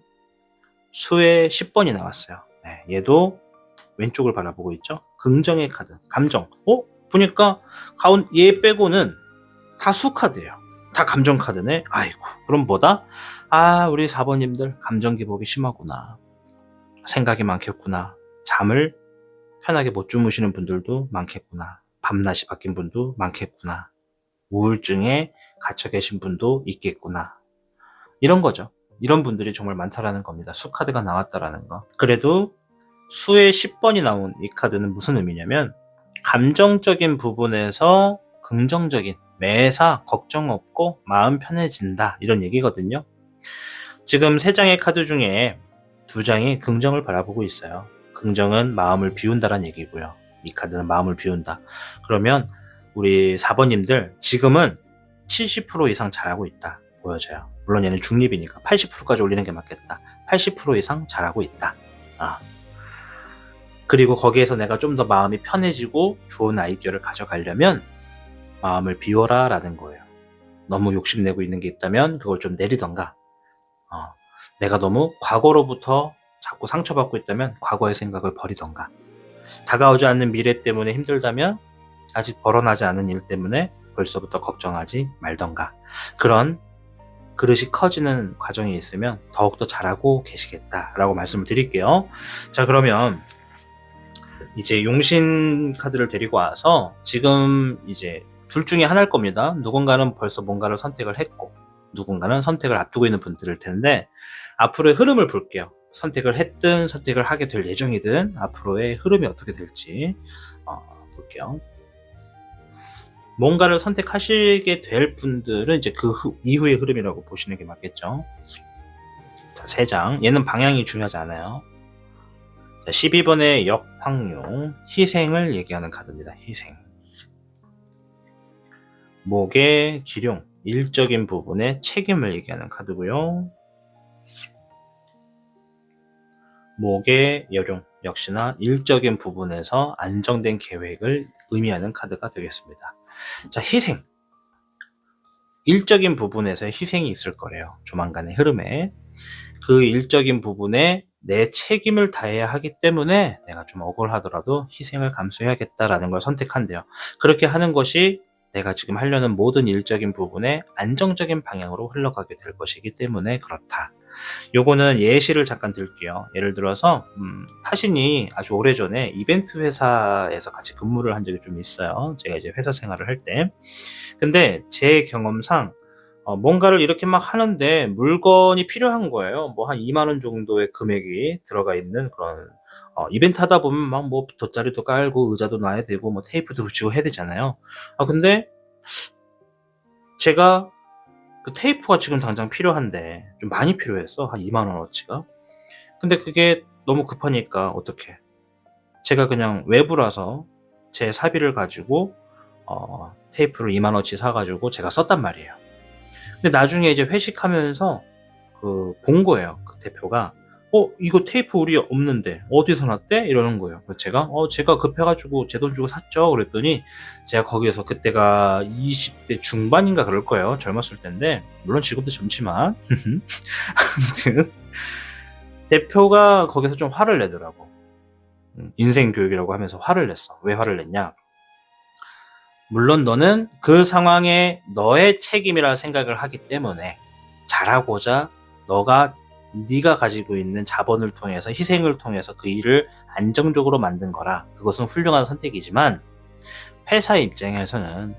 수의 10번이 나왔어요. 네, 얘도 왼쪽을 바라보고 있죠. 긍정의 카드, 감정. 보니까 얘 빼고는 다 수 카드예요. 다 감정 카드네. 아이고, 그럼 뭐다? 우리 4번님들 감정 기복이 심하구나. 생각이 많겠구나. 잠을 편하게 못 주무시는 분들도 많겠구나. 밤낮이 바뀐 분도 많겠구나. 우울증에 갇혀 계신 분도 있겠구나. 이런 거죠. 이런 분들이 정말 많다라는 겁니다. 수 카드가 나왔다라는 거. 그래도 수의 10번이 나온 이 카드는 무슨 의미냐면 감정적인 부분에서 긍정적인, 매사 걱정 없고 마음 편해진다, 이런 얘기거든요. 지금 3장의 카드 중에 2장이 긍정을 바라보고 있어요. 긍정은 마음을 비운다라는 얘기고요. 이 카드는 마음을 비운다. 그러면 우리 4번님들 지금은 70% 이상 잘하고 있다 보여져요. 물론 얘는 중립이니까 80%까지 올리는 게 맞겠다. 80% 이상 잘하고 있다. 그리고 거기에서 내가 좀 더 마음이 편해지고 좋은 아이디어를 가져가려면 마음을 비워라 라는 거예요. 너무 욕심내고 있는 게 있다면 그걸 좀 내리던가, 내가 너무 과거로부터 자꾸 상처받고 있다면 과거의 생각을 버리던가, 다가오지 않는 미래 때문에 힘들다면 아직 벌어나지 않은 일 때문에 벌써부터 걱정하지 말던가, 그런 그릇이 커지는 과정이 있으면 더욱더 잘하고 계시겠다라고 말씀을 드릴게요. 자, 그러면 이제 용신 카드를 데리고 와서 지금 이제 둘 중에 하나일 겁니다. 누군가는 벌써 뭔가를 선택을 했고 누군가는 선택을 앞두고 있는 분들일 텐데, 앞으로의 흐름을 볼게요. 선택을 했든 선택을 하게 될 예정이든 앞으로의 흐름이 어떻게 될지 볼게요. 뭔가를 선택하시게 될 분들은 이제 그 이후의 흐름이라고 보시는 게 맞겠죠. 자, 3장. 얘는 방향이 중요하지 않아요. 자, 12번의 역황용, 희생을 얘기하는 카드입니다. 희생. 목의 기룡, 일적인 부분의 책임을 얘기하는 카드고요. 목의 여룡, 역시나 일적인 부분에서 안정된 계획을 의미하는 카드가 되겠습니다. 자, 희생. 일적인 부분에서의 희생이 있을 거래요. 조만간의 흐름에. 그 일적인 부분에 내 책임을 다해야 하기 때문에 내가 좀 억울하더라도 희생을 감수해야겠다라는 걸 선택한대요. 그렇게 하는 것이 내가 지금 하려는 모든 일적인 부분에 안정적인 방향으로 흘러가게 될 것이기 때문에 그렇다. 요거는 예시를 잠깐 들게요. 예를 들어서 타신이 아주 오래전에 이벤트 회사에서 같이 근무를 한 적이 좀 있어요. 제가 이제 회사 생활을 할 때. 근데 제 경험상 뭔가를 이렇게 막 하는데 물건이 필요한 거예요. 뭐 한 2만 원 정도의 금액이 들어가 있는 그런 이벤트 하다 보면 막 뭐 돗자리도 깔고 의자도 놔야 되고 뭐 테이프도 붙이고 해야 되잖아요. 근데 제가 그 테이프가 지금 당장 필요한데 좀 많이 필요했어. 한 2만 원어치가. 근데 그게 너무 급하니까 어떡해. 제가 그냥 외부라서 제 사비를 가지고 테이프를 2만 원어치 사가지고 제가 썼단 말이에요. 근데 나중에 이제 회식하면서 본 거예요. 그 대표가 이거 테이프 우리 없는데 어디서 났대? 이러는 거예요. 그래서 제가 급해가지고 제 돈 주고 샀죠. 그랬더니 제가 거기에서 그때가 20대 중반인가 그럴 거예요. 젊었을 때인데 물론 지금도 젊지만 아무튼 대표가 거기서 좀 화를 내더라고. 인생 교육이라고 하면서 화를 냈어. 왜 화를 냈냐? 물론 너는 그 상황에 너의 책임이라 생각을 하기 때문에 잘하고자 네가 가지고 있는 자본을 통해서 희생을 통해서 그 일을 안정적으로 만든 거라. 그것은 훌륭한 선택이지만 회사의 입장에서는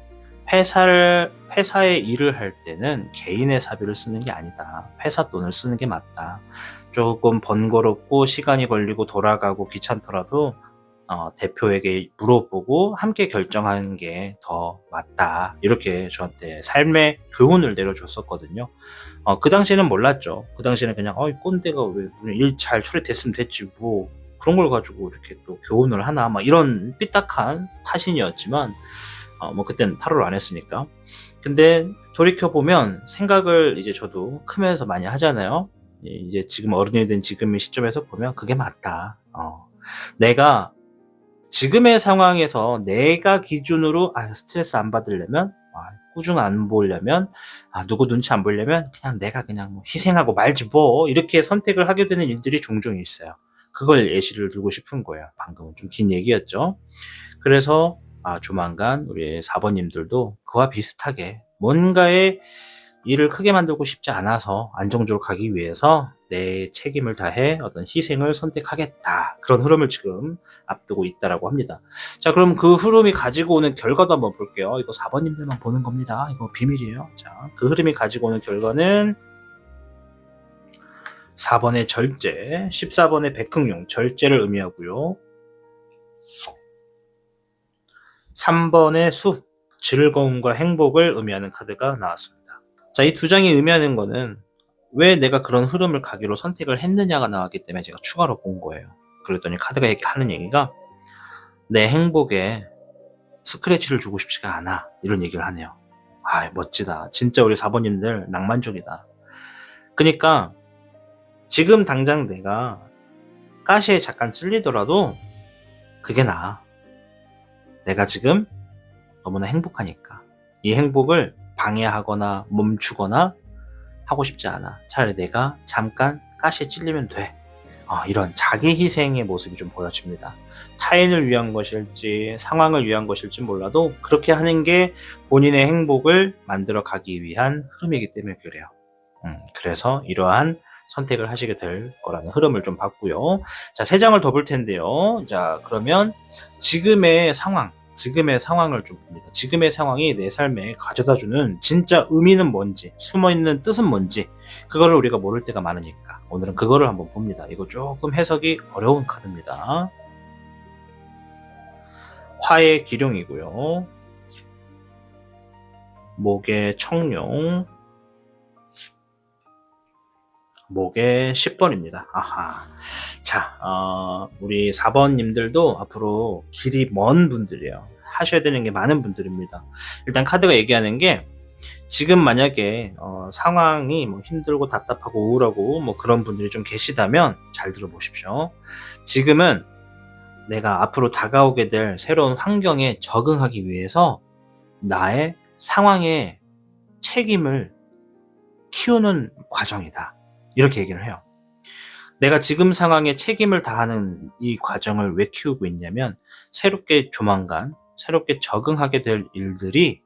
회사의 일을 할 때는 개인의 사비를 쓰는 게 아니다. 회사 돈을 쓰는 게 맞다. 조금 번거롭고 시간이 걸리고 돌아가고 귀찮더라도 대표에게 물어보고 함께 결정하는 게 더 맞다. 이렇게 저한테 삶의 교훈을 내려줬었거든요. 그 당시에는 몰랐죠. 그 당시에는 그냥 이 꼰대가 왜 일 잘 처리됐으면 됐지 뭐 그런 걸 가지고 이렇게 또 교훈을 하나 막 이런 삐딱한 타신이었지만 뭐 그땐 타로를 안 했으니까. 근데 돌이켜보면 생각을 이제 저도 크면서 많이 하잖아요. 이제 지금 어른이 된 지금의 시점에서 보면 그게 맞다. 내가 지금의 상황에서 내가 기준으로 스트레스 안 받으려면 꾸중 안 보려면 누구 눈치 안 보려면 그냥 내가 그냥 뭐 희생하고 말지 뭐 이렇게 선택을 하게 되는 일들이 종종 있어요. 그걸 예시를 들고 싶은 거예요. 방금은 좀 긴 얘기였죠. 그래서 조만간 우리 4번님들도 그와 비슷하게 뭔가의 일을 크게 만들고 싶지 않아서 안정적으로 가기 위해서 내 책임을 다해 어떤 희생을 선택하겠다. 그런 흐름을 지금 앞두고 있다라고 합니다. 자, 그럼 그 흐름이 가지고 오는 결과도 한번 볼게요. 이거 4번님들만 보는 겁니다. 이거 비밀이에요. 자, 그 흐름이 가지고 오는 결과는 4번의 절제, 14번의 백흥용, 절제를 의미하고요. 3번의 수, 즐거움과 행복을 의미하는 카드가 나왔습니다. 자, 이 두 장이 의미하는 거는 왜 내가 그런 흐름을 가기로 선택을 했느냐가 나왔기 때문에 제가 추가로 본 거예요. 그랬더니 카드가 하는 얘기가 내 행복에 스크래치를 주고 싶지가 않아. 이런 얘기를 하네요. 멋지다. 진짜 우리 4번님들 낭만적이다. 그러니까 지금 당장 내가 가시에 잠깐 찔리더라도 그게 나아. 내가 지금 너무나 행복하니까. 이 행복을 방해하거나 멈추거나 하고 싶지 않아. 차라리 내가 잠깐 가시에 찔리면 돼. 이런 자기 희생의 모습이 좀 보여집니다. 타인을 위한 것일지 상황을 위한 것일지 몰라도 그렇게 하는 게 본인의 행복을 만들어 가기 위한 흐름이기 때문에 그래요. 그래서 이러한 선택을 하시게 될 거라는 흐름을 좀 봤고요. 자, 3장을 더 볼 텐데요. 자, 그러면 지금의 상황을 좀 봅니다. 지금의 상황이 내 삶에 가져다주는 진짜 의미는 뭔지, 숨어있는 뜻은 뭔지, 그거를 우리가 모를 때가 많으니까 오늘은 그거를 한번 봅니다. 이거 조금 해석이 어려운 카드입니다. 화의 기룡이고요. 목의 청룡, 목의 10번입니다. 자, 우리 4번님들도 앞으로 길이 먼 분들이에요. 하셔야 되는 게 많은 분들입니다. 일단 카드가 얘기하는 게 지금 만약에 상황이 뭐 힘들고 답답하고 우울하고 뭐 그런 분들이 좀 계시다면 잘 들어보십시오. 지금은 내가 앞으로 다가오게 될 새로운 환경에 적응하기 위해서 나의 상황의 책임을 키우는 과정이다. 이렇게 얘기를 해요. 내가 지금 상황에 책임을 다하는 이 과정을 왜 키우고 있냐면 조만간 새롭게 적응하게 될 일들이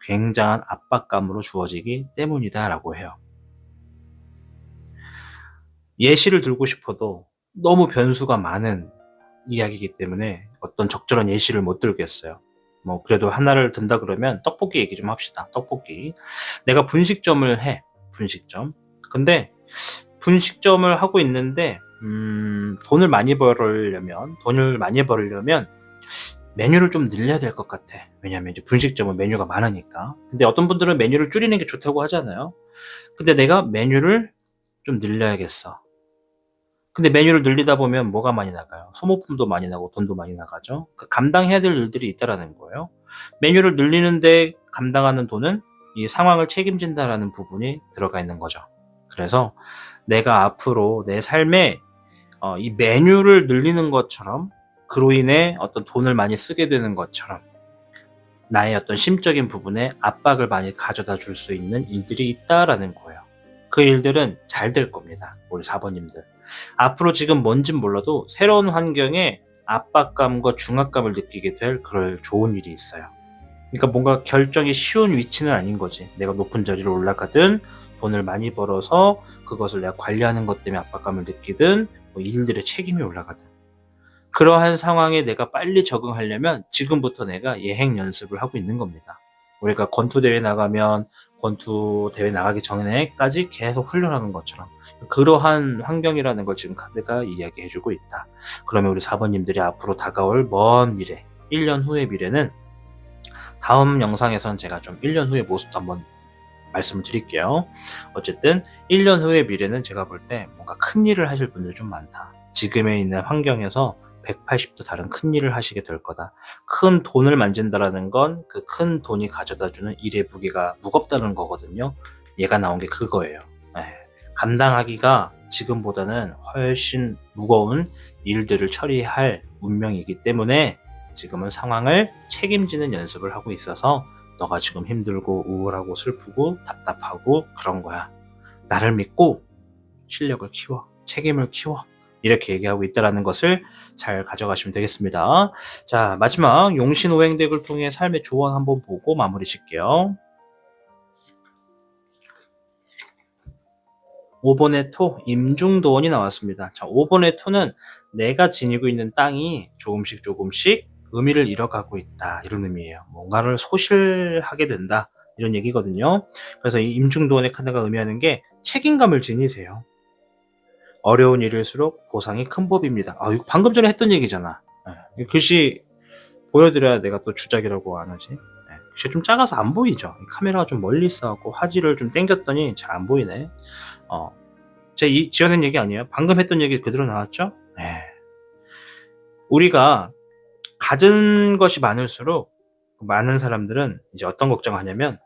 굉장한 압박감으로 주어지기 때문이다라고 해요. 예시를 들고 싶어도 너무 변수가 많은 이야기이기 때문에 어떤 적절한 예시를 못 들겠어요. 뭐 그래도 하나를 든다 그러면 떡볶이 얘기 좀 합시다. 떡볶이. 내가 분식점을 해. 분식점. 근데 분식점을 하고 있는데 돈을 많이 벌려면 메뉴를 좀 늘려야 될 것 같아. 왜냐면 이제 분식점은 메뉴가 많으니까. 근데 어떤 분들은 메뉴를 줄이는 게 좋다고 하잖아요. 근데 내가 메뉴를 좀 늘려야겠어. 근데 메뉴를 늘리다 보면 뭐가 많이 나가요? 소모품도 많이 나고 돈도 많이 나가죠. 감당해야 될 일들이 있다라는 거예요. 메뉴를 늘리는데 감당하는 돈은 이 상황을 책임진다라는 부분이 들어가 있는 거죠. 그래서 내가 앞으로 내 삶에 이 메뉴를 늘리는 것처럼 그로 인해 어떤 돈을 많이 쓰게 되는 것처럼 나의 어떤 심적인 부분에 압박을 많이 가져다 줄 수 있는 일들이 있다라는 거예요. 그 일들은 잘 될 겁니다. 우리 4번님들. 앞으로 지금 뭔진 몰라도 새로운 환경에 압박감과 중압감을 느끼게 될 그럴 좋은 일이 있어요. 그러니까 뭔가 결정이 쉬운 위치는 아닌 거지. 내가 높은 자리로 올라가든 돈을 많이 벌어서 그것을 내가 관리하는 것 때문에 압박감을 느끼든 뭐 일들의 책임이 올라가든 그러한 상황에 내가 빨리 적응하려면 지금부터 내가 예행 연습을 하고 있는 겁니다. 우리가 권투대회 나가면 권투대회 나가기 전에까지 계속 훈련하는 것처럼 그러한 환경이라는 걸 지금 내가 이야기해주고 있다. 그러면 우리 4번님들이 앞으로 다가올 먼 미래, 1년 후의 미래는 다음 영상에선 제가 좀 1년 후의 모습도 한번 말씀을 드릴게요. 어쨌든 1년 후의 미래는 제가 볼 때 뭔가 큰 일을 하실 분들이 좀 많다. 지금에 있는 환경에서 180도 다른 큰 일을 하시게 될 거다. 큰 돈을 만진다라는 건 그 큰 돈이 가져다주는 일의 무게가 무겁다는 거거든요. 얘가 나온 게 그거예요. 감당하기가 지금보다는 훨씬 무거운 일들을 처리할 운명이기 때문에 지금은 상황을 책임지는 연습을 하고 있어서 너가 지금 힘들고 우울하고 슬프고 답답하고 그런 거야. 나를 믿고 실력을 키워, 책임을 키워. 이렇게 얘기하고 있다는 것을 잘 가져가시면 되겠습니다. 자, 마지막 용신오행덱을 통해 삶의 조언 한번 보고 마무리 짓게요. 5번의 토, 임중도원이 나왔습니다. 자, 5번의 토는 내가 지니고 있는 땅이 조금씩 의미를 잃어가고 있다. 이런 의미예요. 뭔가를 소실하게 된다. 이런 얘기거든요. 그래서 이 임중도원의 카드가 의미하는 게 책임감을 지니세요. 어려운 일일수록 보상이 큰 법입니다. 이거 방금 전에 했던 얘기잖아. 글씨 보여드려야 내가 또 주작이라고 안 하지. 글씨 좀 작아서 안 보이죠. 카메라가 좀 멀리 있어갖고 화질을 좀 땡겼더니 잘 안 보이네. 제가 지어낸 얘기 아니에요. 방금 했던 얘기 그대로 나왔죠? 우리가 가진 것이 많을수록 많은 사람들은 이제 어떤 걱정을 하냐면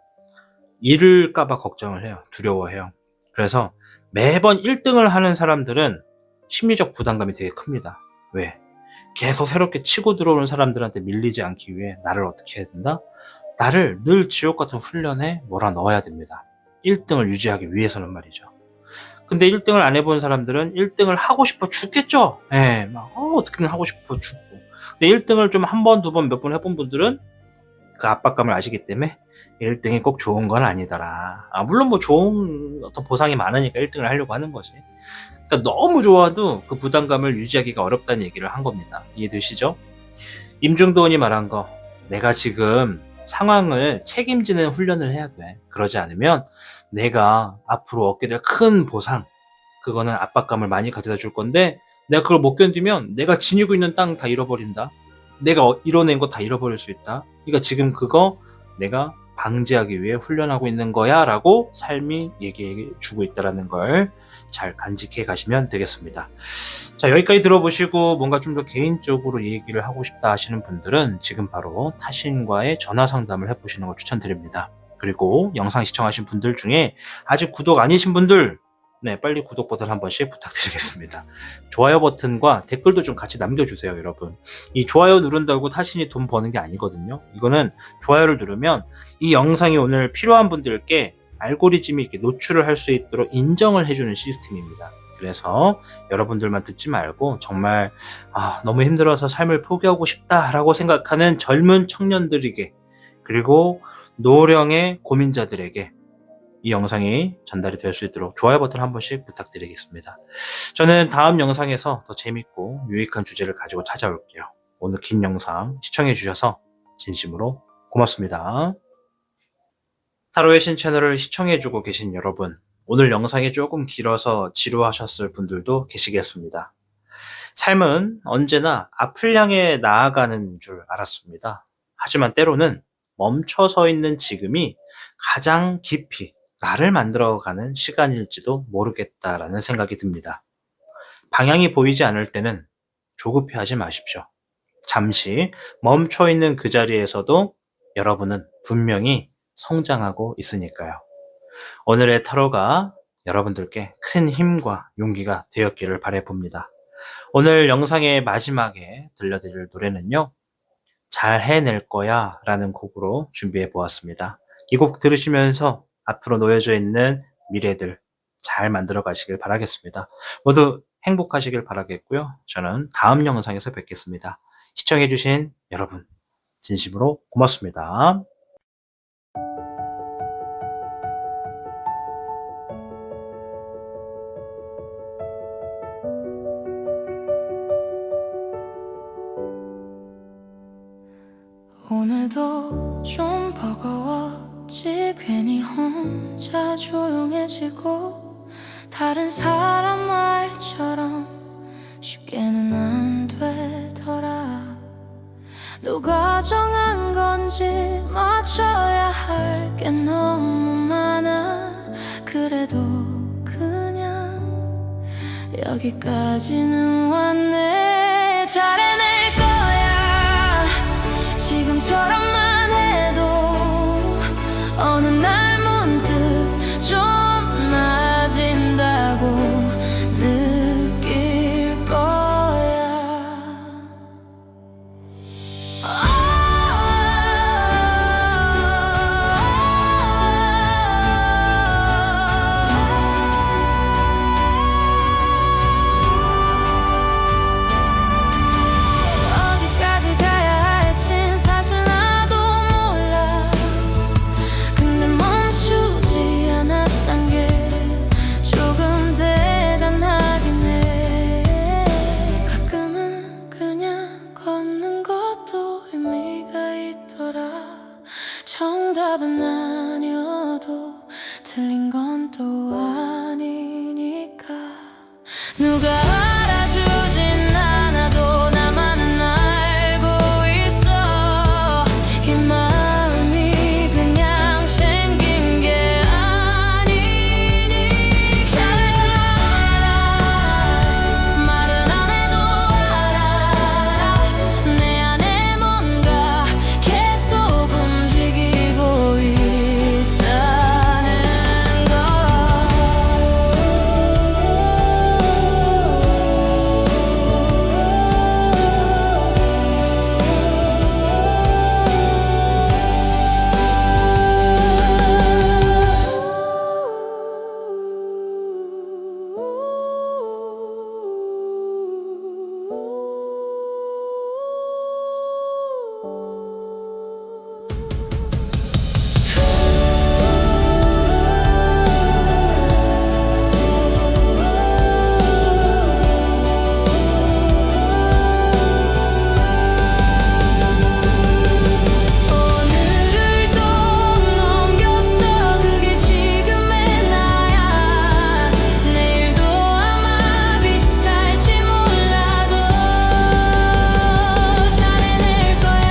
잃을까봐 걱정을 해요. 두려워해요. 그래서 매번 1등을 하는 사람들은 심리적 부담감이 되게 큽니다. 왜? 계속 새롭게 치고 들어오는 사람들한테 밀리지 않기 위해 나를 어떻게 해야 된다? 나를 늘 지옥 같은 훈련에 몰아넣어야 됩니다. 1등을 유지하기 위해서는 말이죠. 근데 1등을 안 해본 사람들은 1등을 하고 싶어 죽겠죠? 어떻게든 하고 싶어 죽고. 근데 1등을 좀 한 번, 두 번, 몇 번 해본 분들은 그 압박감을 아시기 때문에 1등이 꼭 좋은 건 아니더라. 물론 뭐 좋은 어떤 보상이 많으니까 1등을 하려고 하는 거지. 그러니까 너무 좋아도 그 부담감을 유지하기가 어렵다는 얘기를 한 겁니다. 이해되시죠? 임중도원이 말한 거, 내가 지금 상황을 책임지는 훈련을 해야 돼. 그러지 않으면 내가 앞으로 얻게 될 큰 보상, 그거는 압박감을 많이 가져다 줄 건데 내가 그걸 못 견디면 내가 지니고 있는 땅 다 잃어버린다. 내가 이뤄낸 거 다 잃어버릴 수 있다. 그러니까 지금 그거 내가 방지하기 위해 훈련하고 있는 거야 라고 삶이 얘기해 주고 있다는 걸 잘 간직해 가시면 되겠습니다. 자, 여기까지 들어보시고 뭔가 좀 더 개인적으로 얘기를 하고 싶다 하시는 분들은 지금 바로 타신과의 전화 상담을 해보시는 걸 추천드립니다. 그리고 영상 시청하신 분들 중에 아직 구독 아니신 분들, 빨리 구독 버튼 한 번씩 부탁드리겠습니다. 좋아요 버튼과 댓글도 좀 같이 남겨주세요, 여러분. 이 좋아요 누른다고 타신이 돈 버는 게 아니거든요. 이거는 좋아요를 누르면 이 영상이 오늘 필요한 분들께 알고리즘이 이렇게 노출을 할 수 있도록 인정을 해주는 시스템입니다. 그래서 여러분들만 듣지 말고 정말 너무 힘들어서 삶을 포기하고 싶다라고 생각하는 젊은 청년들에게, 그리고 노령의 고민자들에게 이 영상이 전달이 될 수 있도록 좋아요 버튼 한 번씩 부탁드리겠습니다. 저는 다음 영상에서 더 재밌고 유익한 주제를 가지고 찾아올게요. 오늘 긴 영상 시청해 주셔서 진심으로 고맙습니다. 타로의 신 채널을 시청해 주고 계신 여러분, 오늘 영상이 조금 길어서 지루하셨을 분들도 계시겠습니다. 삶은 언제나 앞을 향해 나아가는 줄 알았습니다. 하지만 때로는 멈춰서 있는 지금이 가장 깊이 나를 만들어가는 시간일지도 모르겠다라는 생각이 듭니다. 방향이 보이지 않을 때는 조급해하지 마십시오. 잠시 멈춰 있는 그 자리에서도 여러분은 분명히 성장하고 있으니까요. 오늘의 타로가 여러분들께 큰 힘과 용기가 되었기를 바라봅니다. 오늘 영상의 마지막에 들려드릴 노래는요, 잘 해낼 거야 라는 곡으로 준비해 보았습니다. 이 곡 들으시면서 앞으로 놓여져 있는 미래들 잘 만들어 가시길 바라겠습니다. 모두 행복하시길 바라겠고요. 저는 다음 영상에서 뵙겠습니다. 시청해주신 여러분, 진심으로 고맙습니다. 오늘도 좀 버거웠지. 괜히 혼자 조용해지고 다른 사람 말처럼 쉽게는 안 되더라. 누가 정한 건지 맞춰야 할 게 너무 많아. 그래도 그냥 여기까지는 왔네. 잘 해낼 거야 지금처럼만 해도 어느 날 문득 좀 나아진다고 느낄 거야. 어디까지 가야 할진 사실 나도 몰라. 근데 멈추지 않았단 게 조금 대단하긴 해. 가끔은 그냥 걷는 것도 의미가 있더라. 정답은 아니어도 틀린 건 또 아니니까. 누가 알아주진 않아도 나만은 알고 있어. 이 마음이 그냥 생긴 게 아니니. 잘해라 말은 안 해도 알아. 내 안에 뭔가 계속 움직이고 있다는 걸. 오늘을 또 넘겼어. 그게 지금의 나야. 내일도 아마 비슷할지 몰라도 잘 해낼 거야.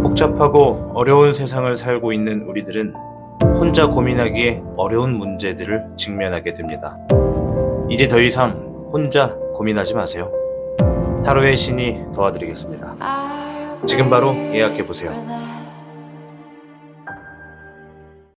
복잡하고 어려운 세상을 살고 있는 우리들은 혼자 고민하기에 어려운 문제들을 직면하게 됩니다. 이제 더 이상 혼자 고민하지 마세요. 타로의 신이 도와드리겠습니다. 지금 바로 예약해 보세요.